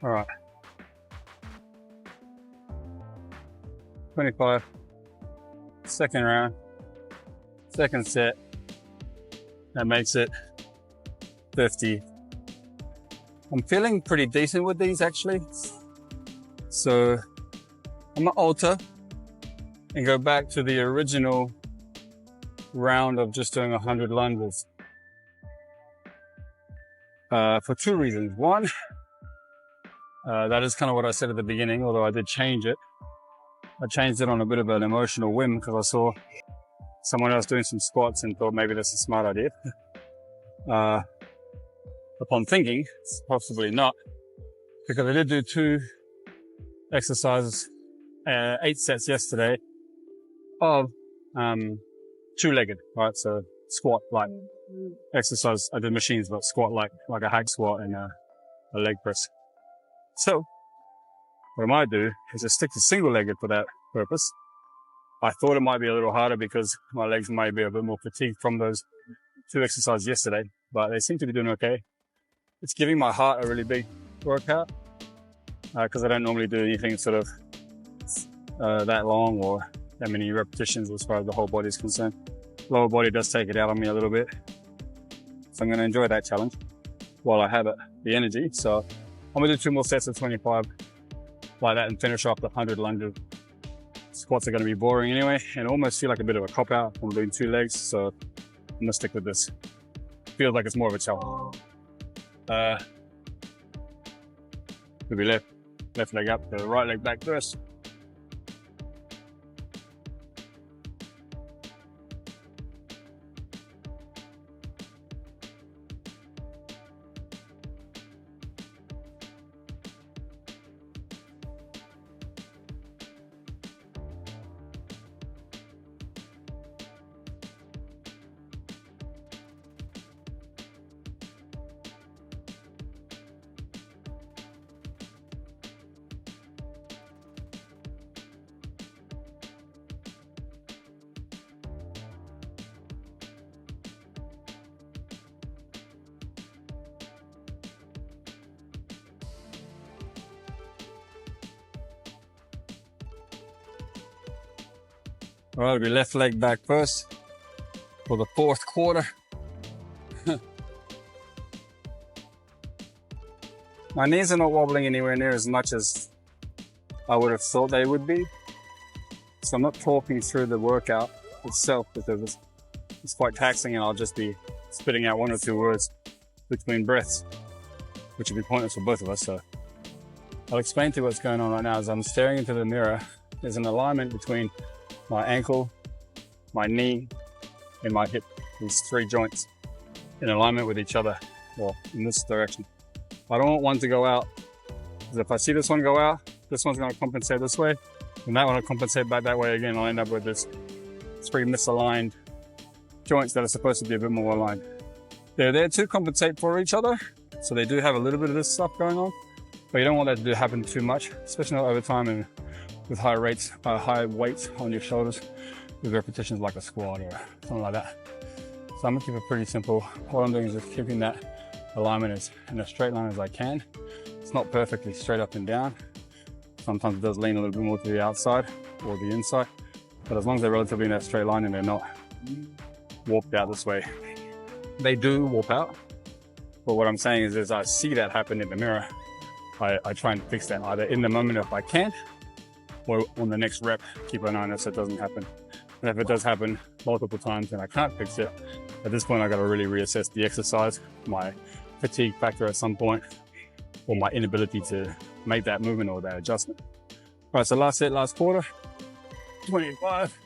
All right. 25, second round, second set. That makes it 50. I'm feeling pretty decent with these actually. So I'm gonna alter and go back to the original round of just doing 100 lunges. For 2 reasons. One, that is kind of what I said at the beginning, although I did change it. I changed it on a bit of an emotional whim because I saw someone else doing some squats and thought maybe that's a smart idea. Upon thinking, possibly not, because I did do 2 exercises, 8 sets yesterday of 2-legged, right? So squat like exercise. I did machines, but squat like a hack squat and a leg press. So what I might do is just stick to single-legged for that purpose. I thought it might be a little harder because my legs might be a bit more fatigued from those 2 exercises yesterday, but they seem to be doing okay. It's giving my heart a really big workout because I don't normally do anything sort of that long or that many repetitions as far as the whole body is concerned. Lower body does take it out on me a little bit. So I'm going to enjoy that challenge while I have the energy. So I'm going to do 2 more sets of 25 like that and finish off the 100 lunges. Squats are going to be boring anyway and almost feel like a bit of a cop-out from doing 2 legs. So I'm going to stick with this. Feels like it's more of a challenge. We'll be left leg up, the right leg back first. All right, we left leg back first for the 4th quarter. My knees are not wobbling anywhere near as much as I would have thought they would be. So I'm not talking through the workout itself because it's quite taxing, and I'll just be spitting out one or two words between breaths, which would be pointless for both of us. So I'll explain to you what's going on right now. As I'm staring into the mirror, there's an alignment between my ankle, my knee, and my hip. These three joints in alignment with each other, well, in this direction. I don't want one to go out, because if I see this one go out, this one's going to compensate this way, and that one will compensate back that way again. I'll end up with this three misaligned joints that are supposed to be a bit more aligned. They're there to compensate for each other, so they do have a little bit of this stuff going on, but you don't want that to happen too much, especially not over time and with high weights on your shoulders with repetitions like a squat or something like that. So I'm gonna keep it pretty simple. What I'm doing is just keeping that alignment as in a straight line as I can. It's not perfectly straight up and down. Sometimes it does lean a little bit more to the outside or the inside, but as long as they're relatively in that straight line and they're not warped out this way. They do warp out, but what I'm saying is as I see that happen in the mirror, I try and fix that either in the moment if I can, or on the next rep, keep an eye on it so it doesn't happen. And if it does happen multiple times and I can't fix it, at this point I got to really reassess the exercise, my fatigue factor at some point, or my inability to make that movement or that adjustment. All right, so last set, last quarter, 25.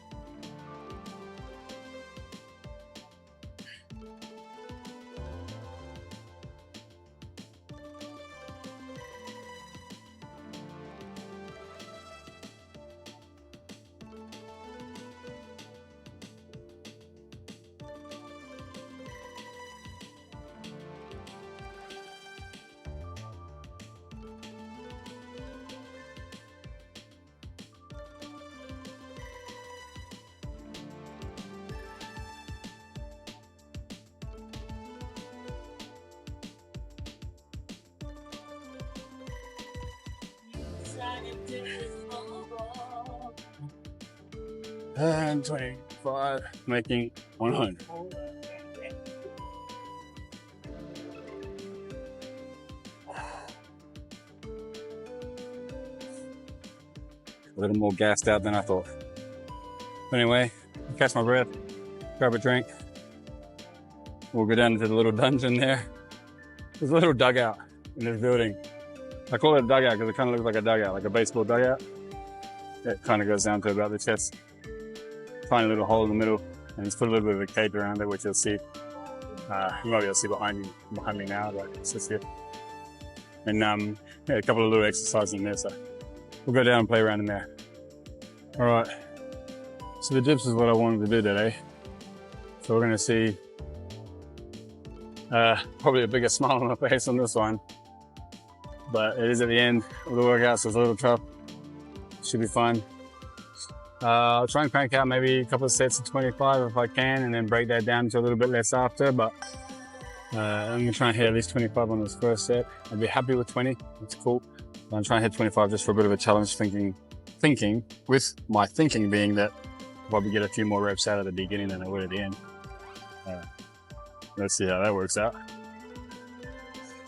And 25, making 100. A little more gassed out than I thought. But anyway, catch my breath, grab a drink. We'll go down into the little dungeon there. There's a little dugout in this building. I call it a dugout because it kind of looks like a dugout, like a baseball dugout. It kind of goes down to about the chest. Tiny little hole in the middle, and just put a little bit of a cage around it, which you'll see. You might be able to see behind me now, but it's just here. And yeah, a couple of little exercises in there, so we'll go down and play around in there. All right, so the dips is what I wanted to do today. So we're gonna see probably a bigger smile on my face on this one, but it is at the end of the workout, so it's a little tough. Should be fun. I'll try and crank out maybe a couple of sets of 25 if I can, and then break that down to a little bit less after, but I'm gonna try and hit at least 25 on this first set. I'd be happy with 20, that's cool. But I'm trying to hit 25 just for a bit of a challenge, thinking with my thinking being that I'll probably get a few more reps out at the beginning than I would at the end. Let's see how that works out.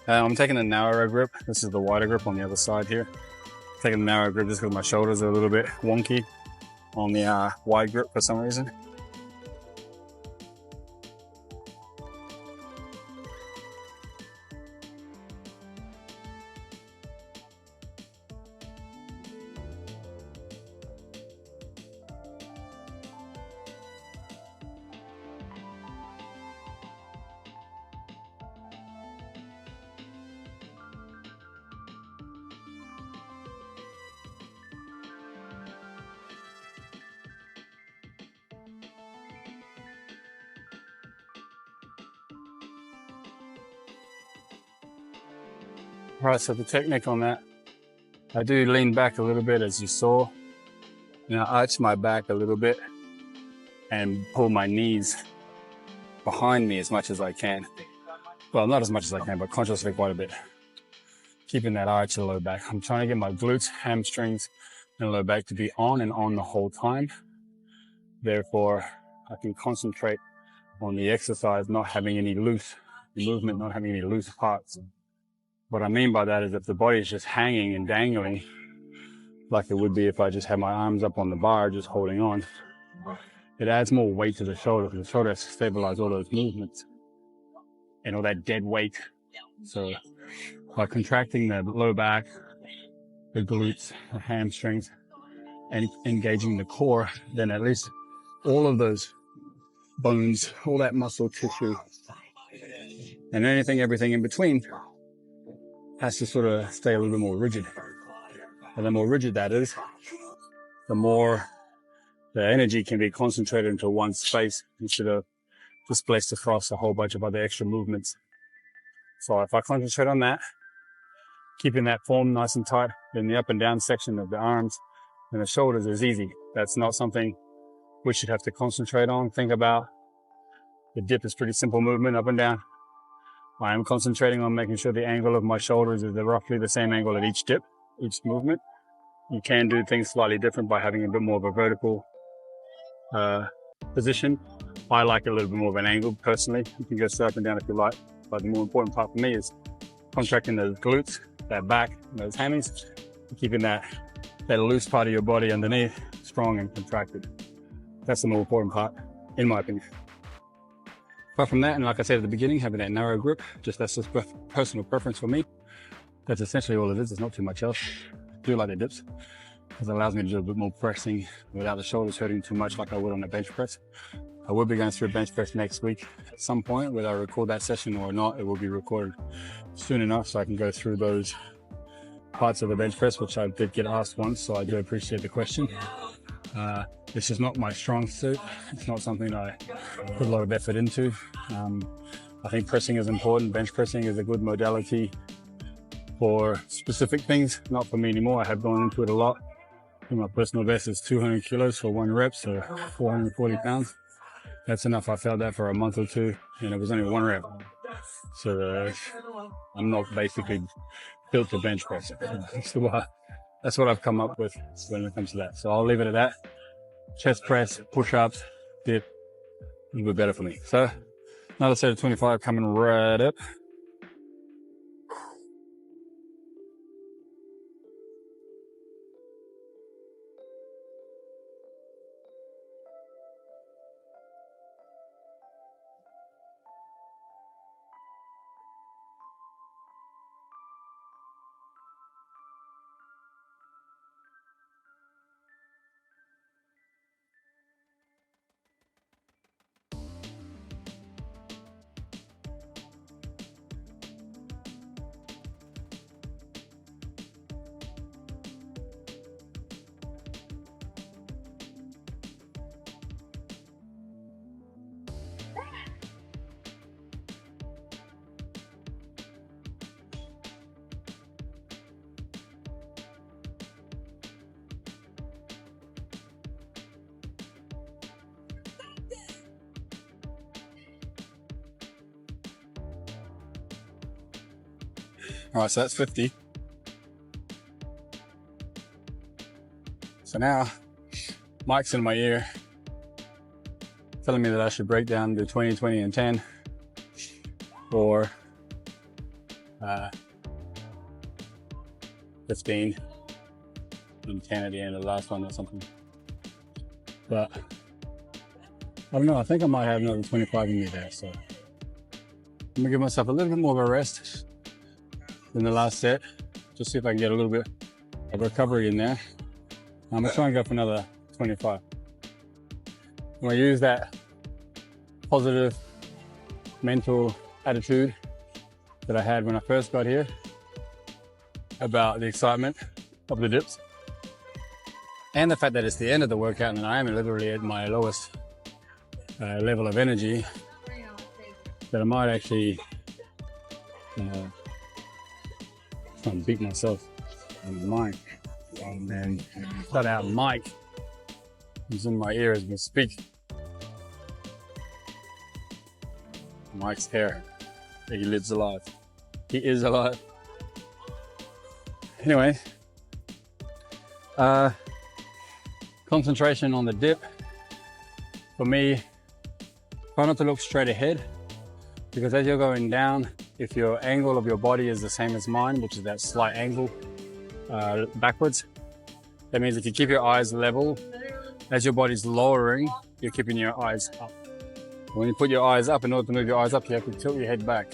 I'm taking the narrower grip. This is the wider grip on the other side here. Taking the narrow grip just because my shoulders are a little bit wonky on the wide grip for some reason. Right, so the technique on that, I do lean back a little bit as you saw. And I arch my back a little bit and pull my knees behind me as much as I can. Well, not as much as I can, but consciously quite a bit. Keeping that arch and low back. I'm trying to get my glutes, hamstrings, and low back to be on and on the whole time. Therefore, I can concentrate on the exercise not having any loose movement, not having any loose parts. What I mean by that is if the body is just hanging and dangling, like it would be if I just had my arms up on the bar, just holding on, it adds more weight to the shoulder, because the shoulder has to stabilize all those movements and all that dead weight. So by contracting the low back, the glutes, the hamstrings, and engaging the core, then at least all of those bones, all that muscle tissue, and everything in between has to sort of stay a little bit more rigid. And the more rigid that is, the more the energy can be concentrated into one space instead of displaced across a whole bunch of other extra movements. So if I concentrate on that, keeping that form nice and tight, then the up and down section of the arms and the shoulders is easy. That's not something we should have to concentrate on, think about. The dip is pretty simple movement, up and down. I am concentrating on making sure the angle of my shoulders is roughly the same angle at each dip, each movement. You can do things slightly different by having a bit more of a vertical position. I like a little bit more of an angle personally. You can go straight up and down if you like, but the more important part for me is contracting those glutes, that back, and those hammies, keeping that loose part of your body underneath strong and contracted. That's the more important part, in my opinion. Apart from that, and like I said at the beginning, having that narrow grip, that's just personal preference for me. That's essentially all it is. There's not too much else. I do like the dips, because it allows me to do a bit more pressing without the shoulders hurting too much like I would on a bench press. I will be going through a bench press next week at some point. Whether I record that session or not, it will be recorded soon enough so I can go through those parts of the bench press, which I did get asked once, so I do appreciate the question. This is not my strong suit. It's not something I put a lot of effort into. I think pressing is important. Bench pressing is a good modality for specific things, not for me anymore. I have gone into it a lot. I think my personal best is 200 kilos for 1 rep, so 440 pounds. That's enough. I felt that for a month or two, and it was only 1 rep. So I'm not basically built to bench press. That's what I've come up with when it comes to that. So I'll leave it at that. Chest press, push-ups, dip, a little bit better for me. So another set of 25 coming right up. All right, so that's 50. So now, Mike's in my ear, telling me that I should break down to 20, 20, and 10, or 15 and 10 at the end of the last one or something. But I don't know, I think I might have another 25 in me there, so I'm gonna give myself a little bit more of a rest than the last set, just see if I can get a little bit of recovery in there. I'm gonna try and go for another 25. I'm gonna use that positive mental attitude that I had when I first got here about the excitement of the dips and the fact that it's the end of the workout and I am literally at my lowest level of energy, that I might actually try and beat myself on the mic. And then cut out Mike, who's in my ear as we speak. Mike's hair, he lives alive. He is alive. Anyway, concentration on the dip. For me, try not to look straight ahead, because as you're going down, if your angle of your body is the same as mine, which is that slight angle backwards, that means if you keep your eyes level, as your body's lowering, you're keeping your eyes up. When you put your eyes up, in order to move your eyes up, you have to tilt your head back,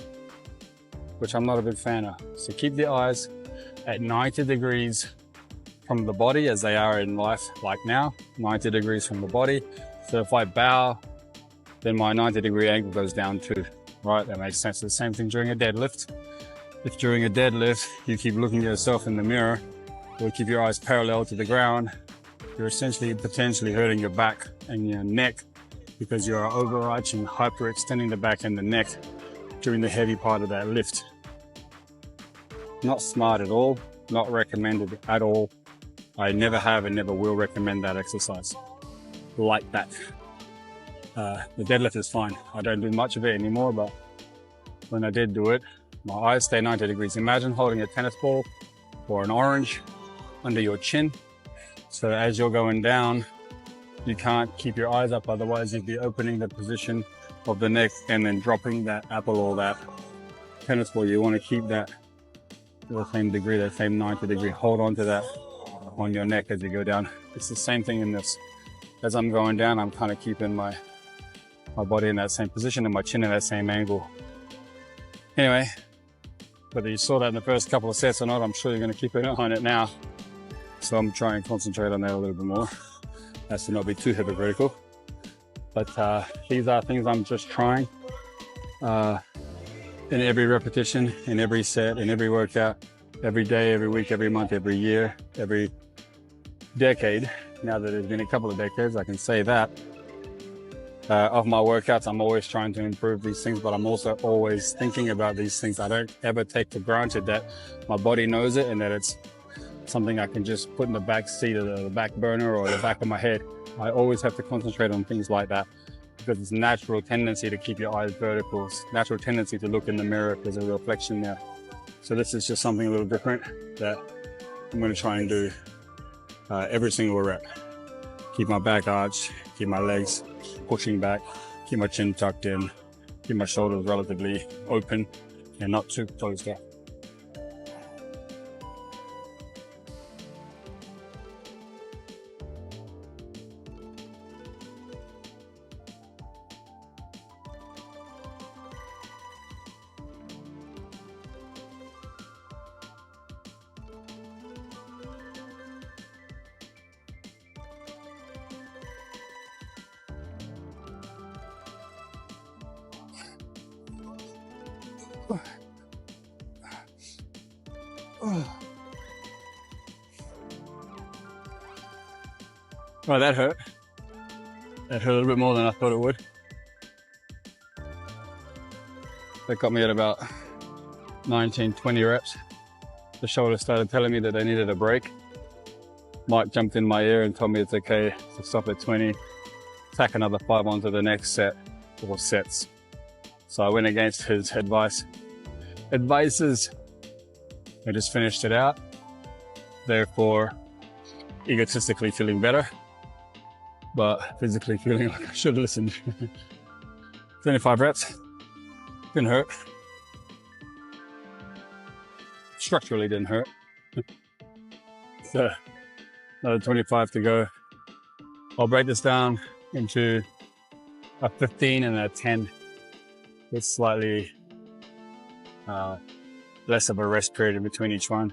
which I'm not a big fan of. So keep the eyes at 90 degrees from the body, as they are in life, like now, 90 degrees from the body. So if I bow, then my 90-degree angle goes down too, right? That makes sense. The same thing during a deadlift. If during a deadlift, you keep looking at yourself in the mirror, or keep your eyes parallel to the ground, you're essentially potentially hurting your back and your neck because you're overarching, hyperextending the back and the neck during the heavy part of that lift. Not smart at all, not recommended at all. I never have and never will recommend that exercise like that. The deadlift is fine. I don't do much of it anymore, but when I did do it, my eyes stay 90 degrees. Imagine holding a tennis ball or an orange under your chin. So as you're going down, you can't keep your eyes up, otherwise you'd be opening the position of the neck and then dropping that apple or that tennis ball. You want to keep that to the same degree, that same 90 degree. Hold on to that on your neck as you go down. It's the same thing in this. As I'm going down, I'm kind of keeping my body in that same position and my chin in that same angle. Anyway, whether you saw that in the first couple of sets or not, I'm sure you're going to keep an eye on it now. So I'm trying to concentrate on that a little bit more, as to not be too hypocritical. But these are things I'm just trying in every repetition, in every set, in every workout, every day, every week, every month, every year, every decade. Now that it's been a couple of decades, I can say that. Of my workouts, I'm always trying to improve these things, but I'm also always thinking about these things. I don't ever take for granted that my body knows it and that it's something I can just put in the back seat or the back burner or the back of my head. I always have to concentrate on things like that because it's a natural tendency to keep your eyes vertical. It's a natural tendency to look in the mirror if there's a reflection there. So this is just something a little different that I'm going to try and do every single rep. Keep my back arched, keep my legs pushing back, keep my chin tucked in, keep my shoulders relatively open and not too closed off. Well, that hurt. That hurt a little bit more than I thought it would. That got me at about 19, 20 reps. The shoulder started telling me that they needed a break. Mike jumped in my ear and told me it's okay to stop at 20, tack another 5 onto the next set or sets. So I went against his advices. I just finished it out. Therefore, egotistically feeling better, but physically feeling like I should have listened. 25 reps. Didn't hurt. Structurally didn't hurt. So another 25 to go. I'll break this down into a 15 and a 10 with slightly less of a rest period in between each one.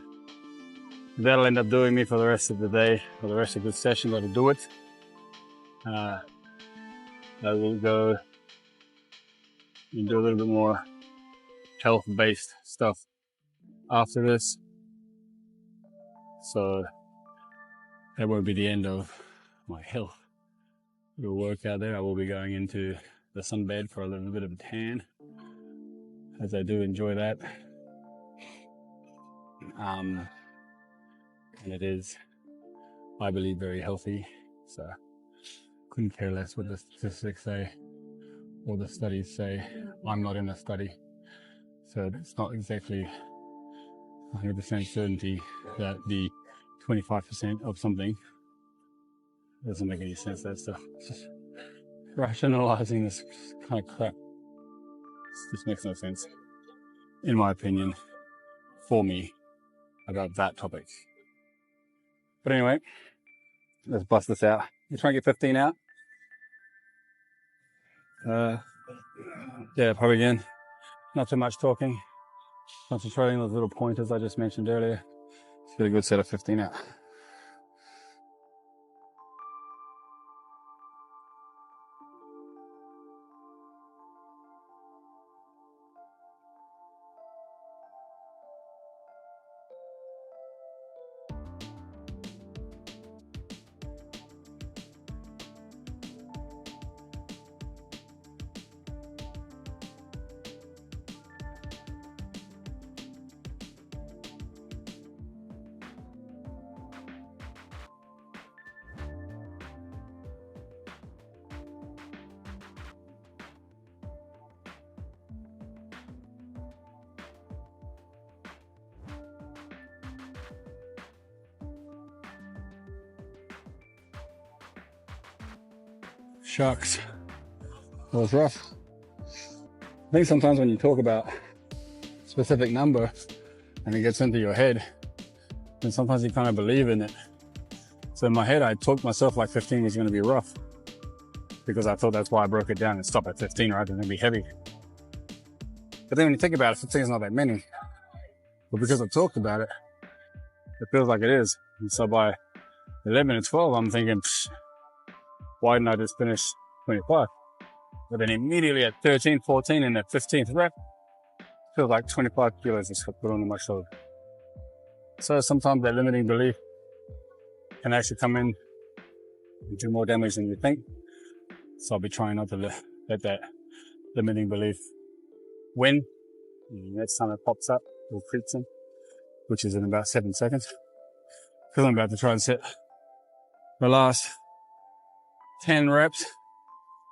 That'll end up doing me for the rest of the day, for the rest of the session. That'll do it. I will go and do a little bit more health-based stuff after this. So that won't be the end of my health. Little workout there. I will be going into the sunbed for a little bit of a tan, as I do enjoy that. And it is, I believe, very healthy. So couldn't care less what the statistics say or the studies say. I'm not in a study, so it's not exactly 100% certainty that the 25% of something doesn't make any sense. That stuff. It's just rationalizing this kind of crap. This makes no sense. in my opinion, for me about that topic. But anyway, let's bust this out. You try and get 15 out. Yeah, probably again, not too much talking. Concentrating on those little pointers I just mentioned earlier. Let's get a good set of 15 out. Shucks. That was rough. I think sometimes when you talk about a specific number and it gets into your head, then sometimes you kind of believe in it. So in my head, I talked myself like 15 was going to be rough because I thought that's why I broke it down and stopped at 15 rather than be heavy. But then when you think about it, 15 is not that many. But because I talked about it, it feels like it is. And so by 11 and 12, I'm thinking, why didn't I just finish 25? But then immediately at 13, 14 and at 15th rep, feels like 25 kilos just got put on my shoulder. So sometimes that limiting belief can actually come in and do more damage than you think. So I'll be trying not to let that limiting belief win. And next time it pops up, or creeps in, which is in about 7 seconds. Because I'm about to try and set the last 10 reps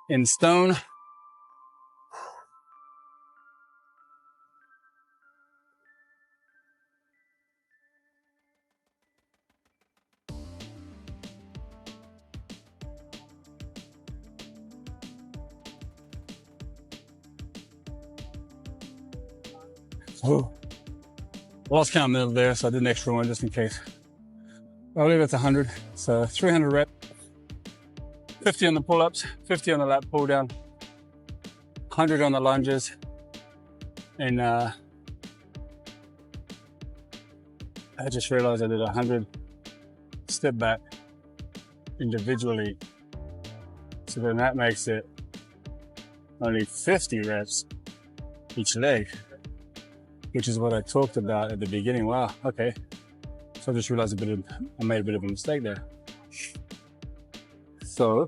in stone. Oh, lost count middle there, so I did an extra one just in case. I believe it's 100, so 300 reps, 50 on the pull-ups, 50 on the lat pull down, 100 on the lunges, and I just realized I did 100 step back individually, so then that makes it only 50 reps each leg, which is what I talked about at the beginning. Wow, okay. So I just realized I made a bit of a mistake there. So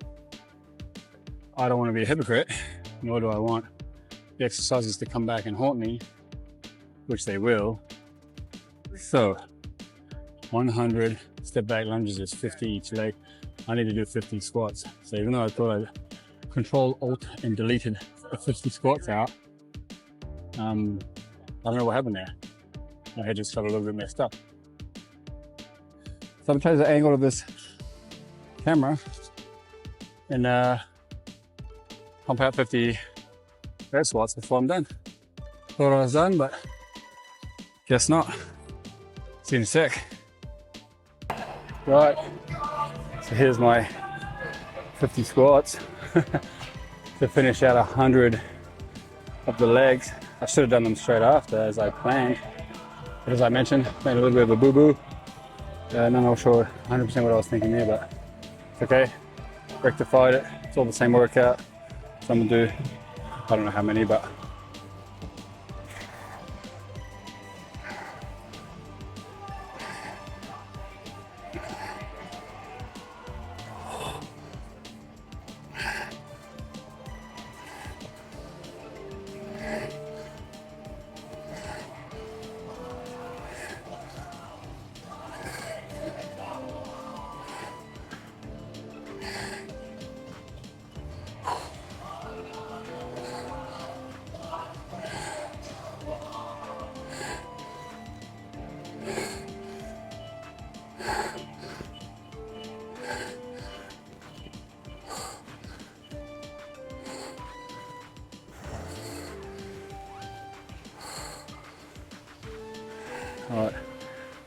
I don't want to be a hypocrite, nor do I want the exercises to come back and haunt me, which they will. So 100 step back lunges is 50 each leg. I need to do 50 squats. So even though I thought I Control Alt and deleted the 50 squats out, I don't know what happened there. My head just got a little bit messed up. So I'm trying the angle of this camera and pump out 50 red squats before I'm done. Thought I was done, but guess not. See you in a sec. Right, so here's my 50 squats to finish out 100 of the legs. I should have done them straight after as I planned, but as I mentioned, made a little bit of a boo-boo. Not sure 100% what I was thinking there, but it's okay. Rectified it. It's all the same workout. So I'm gonna do, I don't know how many, but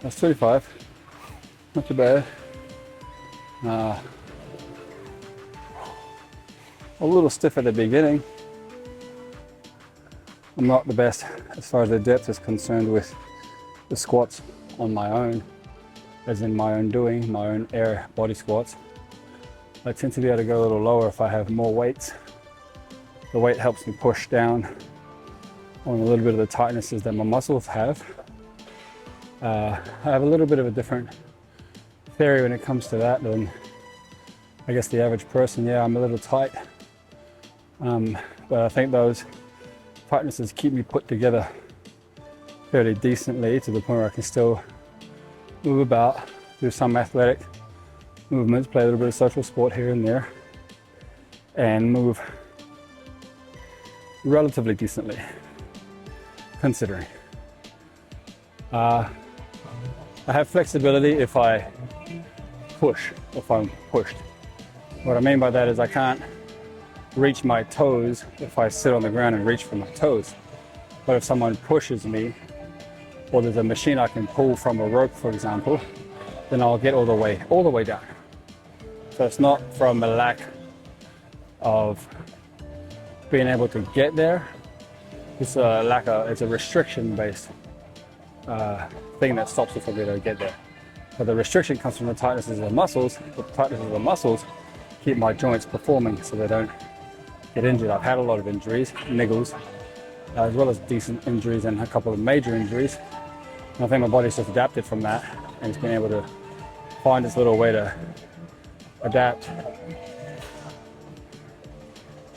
That's 25. Not too bad. A little stiff at the beginning. I'm not the best as far as the depth is concerned with the squats on my own, as in my own doing, my own air body squats. I tend to be able to go a little lower if I have more weights. The weight helps me push down on a little bit of the tightnesses that my muscles have. I have a little bit of a different theory when it comes to that than I guess the average person. Yeah, I'm a little tight, but I think those tightnesses keep me put together fairly decently to the point where I can still move about, do some athletic movements, play a little bit of social sport here and there, and move relatively decently, considering. I have flexibility if I push, if I'm pushed. What I mean by that is I can't reach my toes if I sit on the ground and reach for my toes. But if someone pushes me, or there's a machine I can pull from a rope, for example, then I'll get all the way down. So it's not from a lack of being able to get there. It's a restriction-based thing that stops me from being able to get there. But the restriction comes from the tightnesses of the muscles. The tightnesses of the muscles keep my joints performing so they don't get injured. I've had a lot of injuries, niggles, as well as decent injuries and a couple of major injuries. And I think my body's just adapted from that, and it's been able to find this little way to adapt,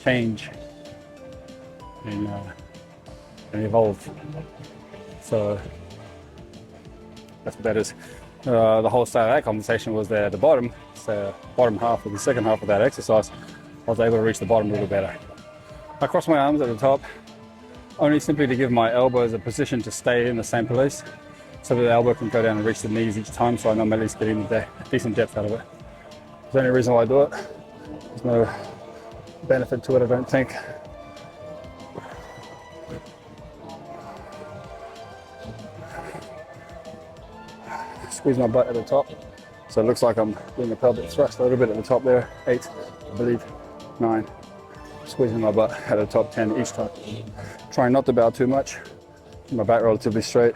change, and evolve. So that's what that is. The whole start of that conversation was there at the bottom. So bottom half of the second half of that exercise, I was able to reach the bottom a little better. I crossed my arms at the top, only simply to give my elbows a position to stay in the same place, so that the elbow can go down and reach the knees each time, so I know I'm at least getting a decent depth out of it. It's the only reason why I do it. There's no benefit to it, I don't think. Squeeze my butt at the top. So it looks like I'm doing a pelvic thrust a little bit at the top there. 8, I believe, 9. Squeezing my butt at the top, 10 each time. Trying not to bow too much. Keep my back relatively straight.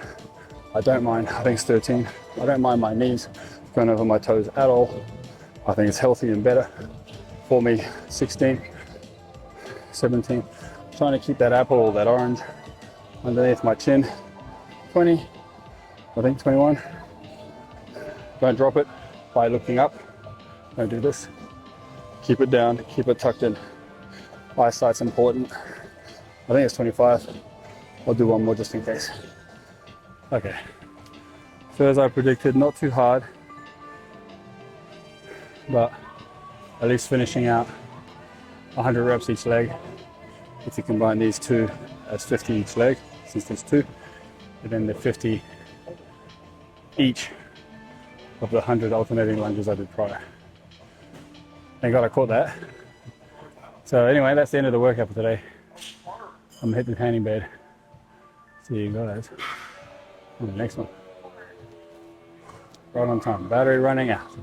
I don't mind, I think it's 13. I don't mind my knees going over my toes at all. I think it's healthy and better for me. 16, 17. Trying to keep that apple, that orange, underneath my chin. 20, I think 21. Don't drop it by looking up. Don't do this. Keep it down, keep it tucked in. Eyesight's important. I think it's 25. I'll do one more just in case. Okay. So as I predicted, not too hard, but at least finishing out 100 reps each leg. If you combine these two, that's 50 each leg, since there's 2. And then the 50 each of the 100 alternating lunges I did prior. Thank God I caught that. So anyway, that's the end of the workout for today. I'm hitting the tanning bed. See you guys on the next one. Right on time. Battery running out.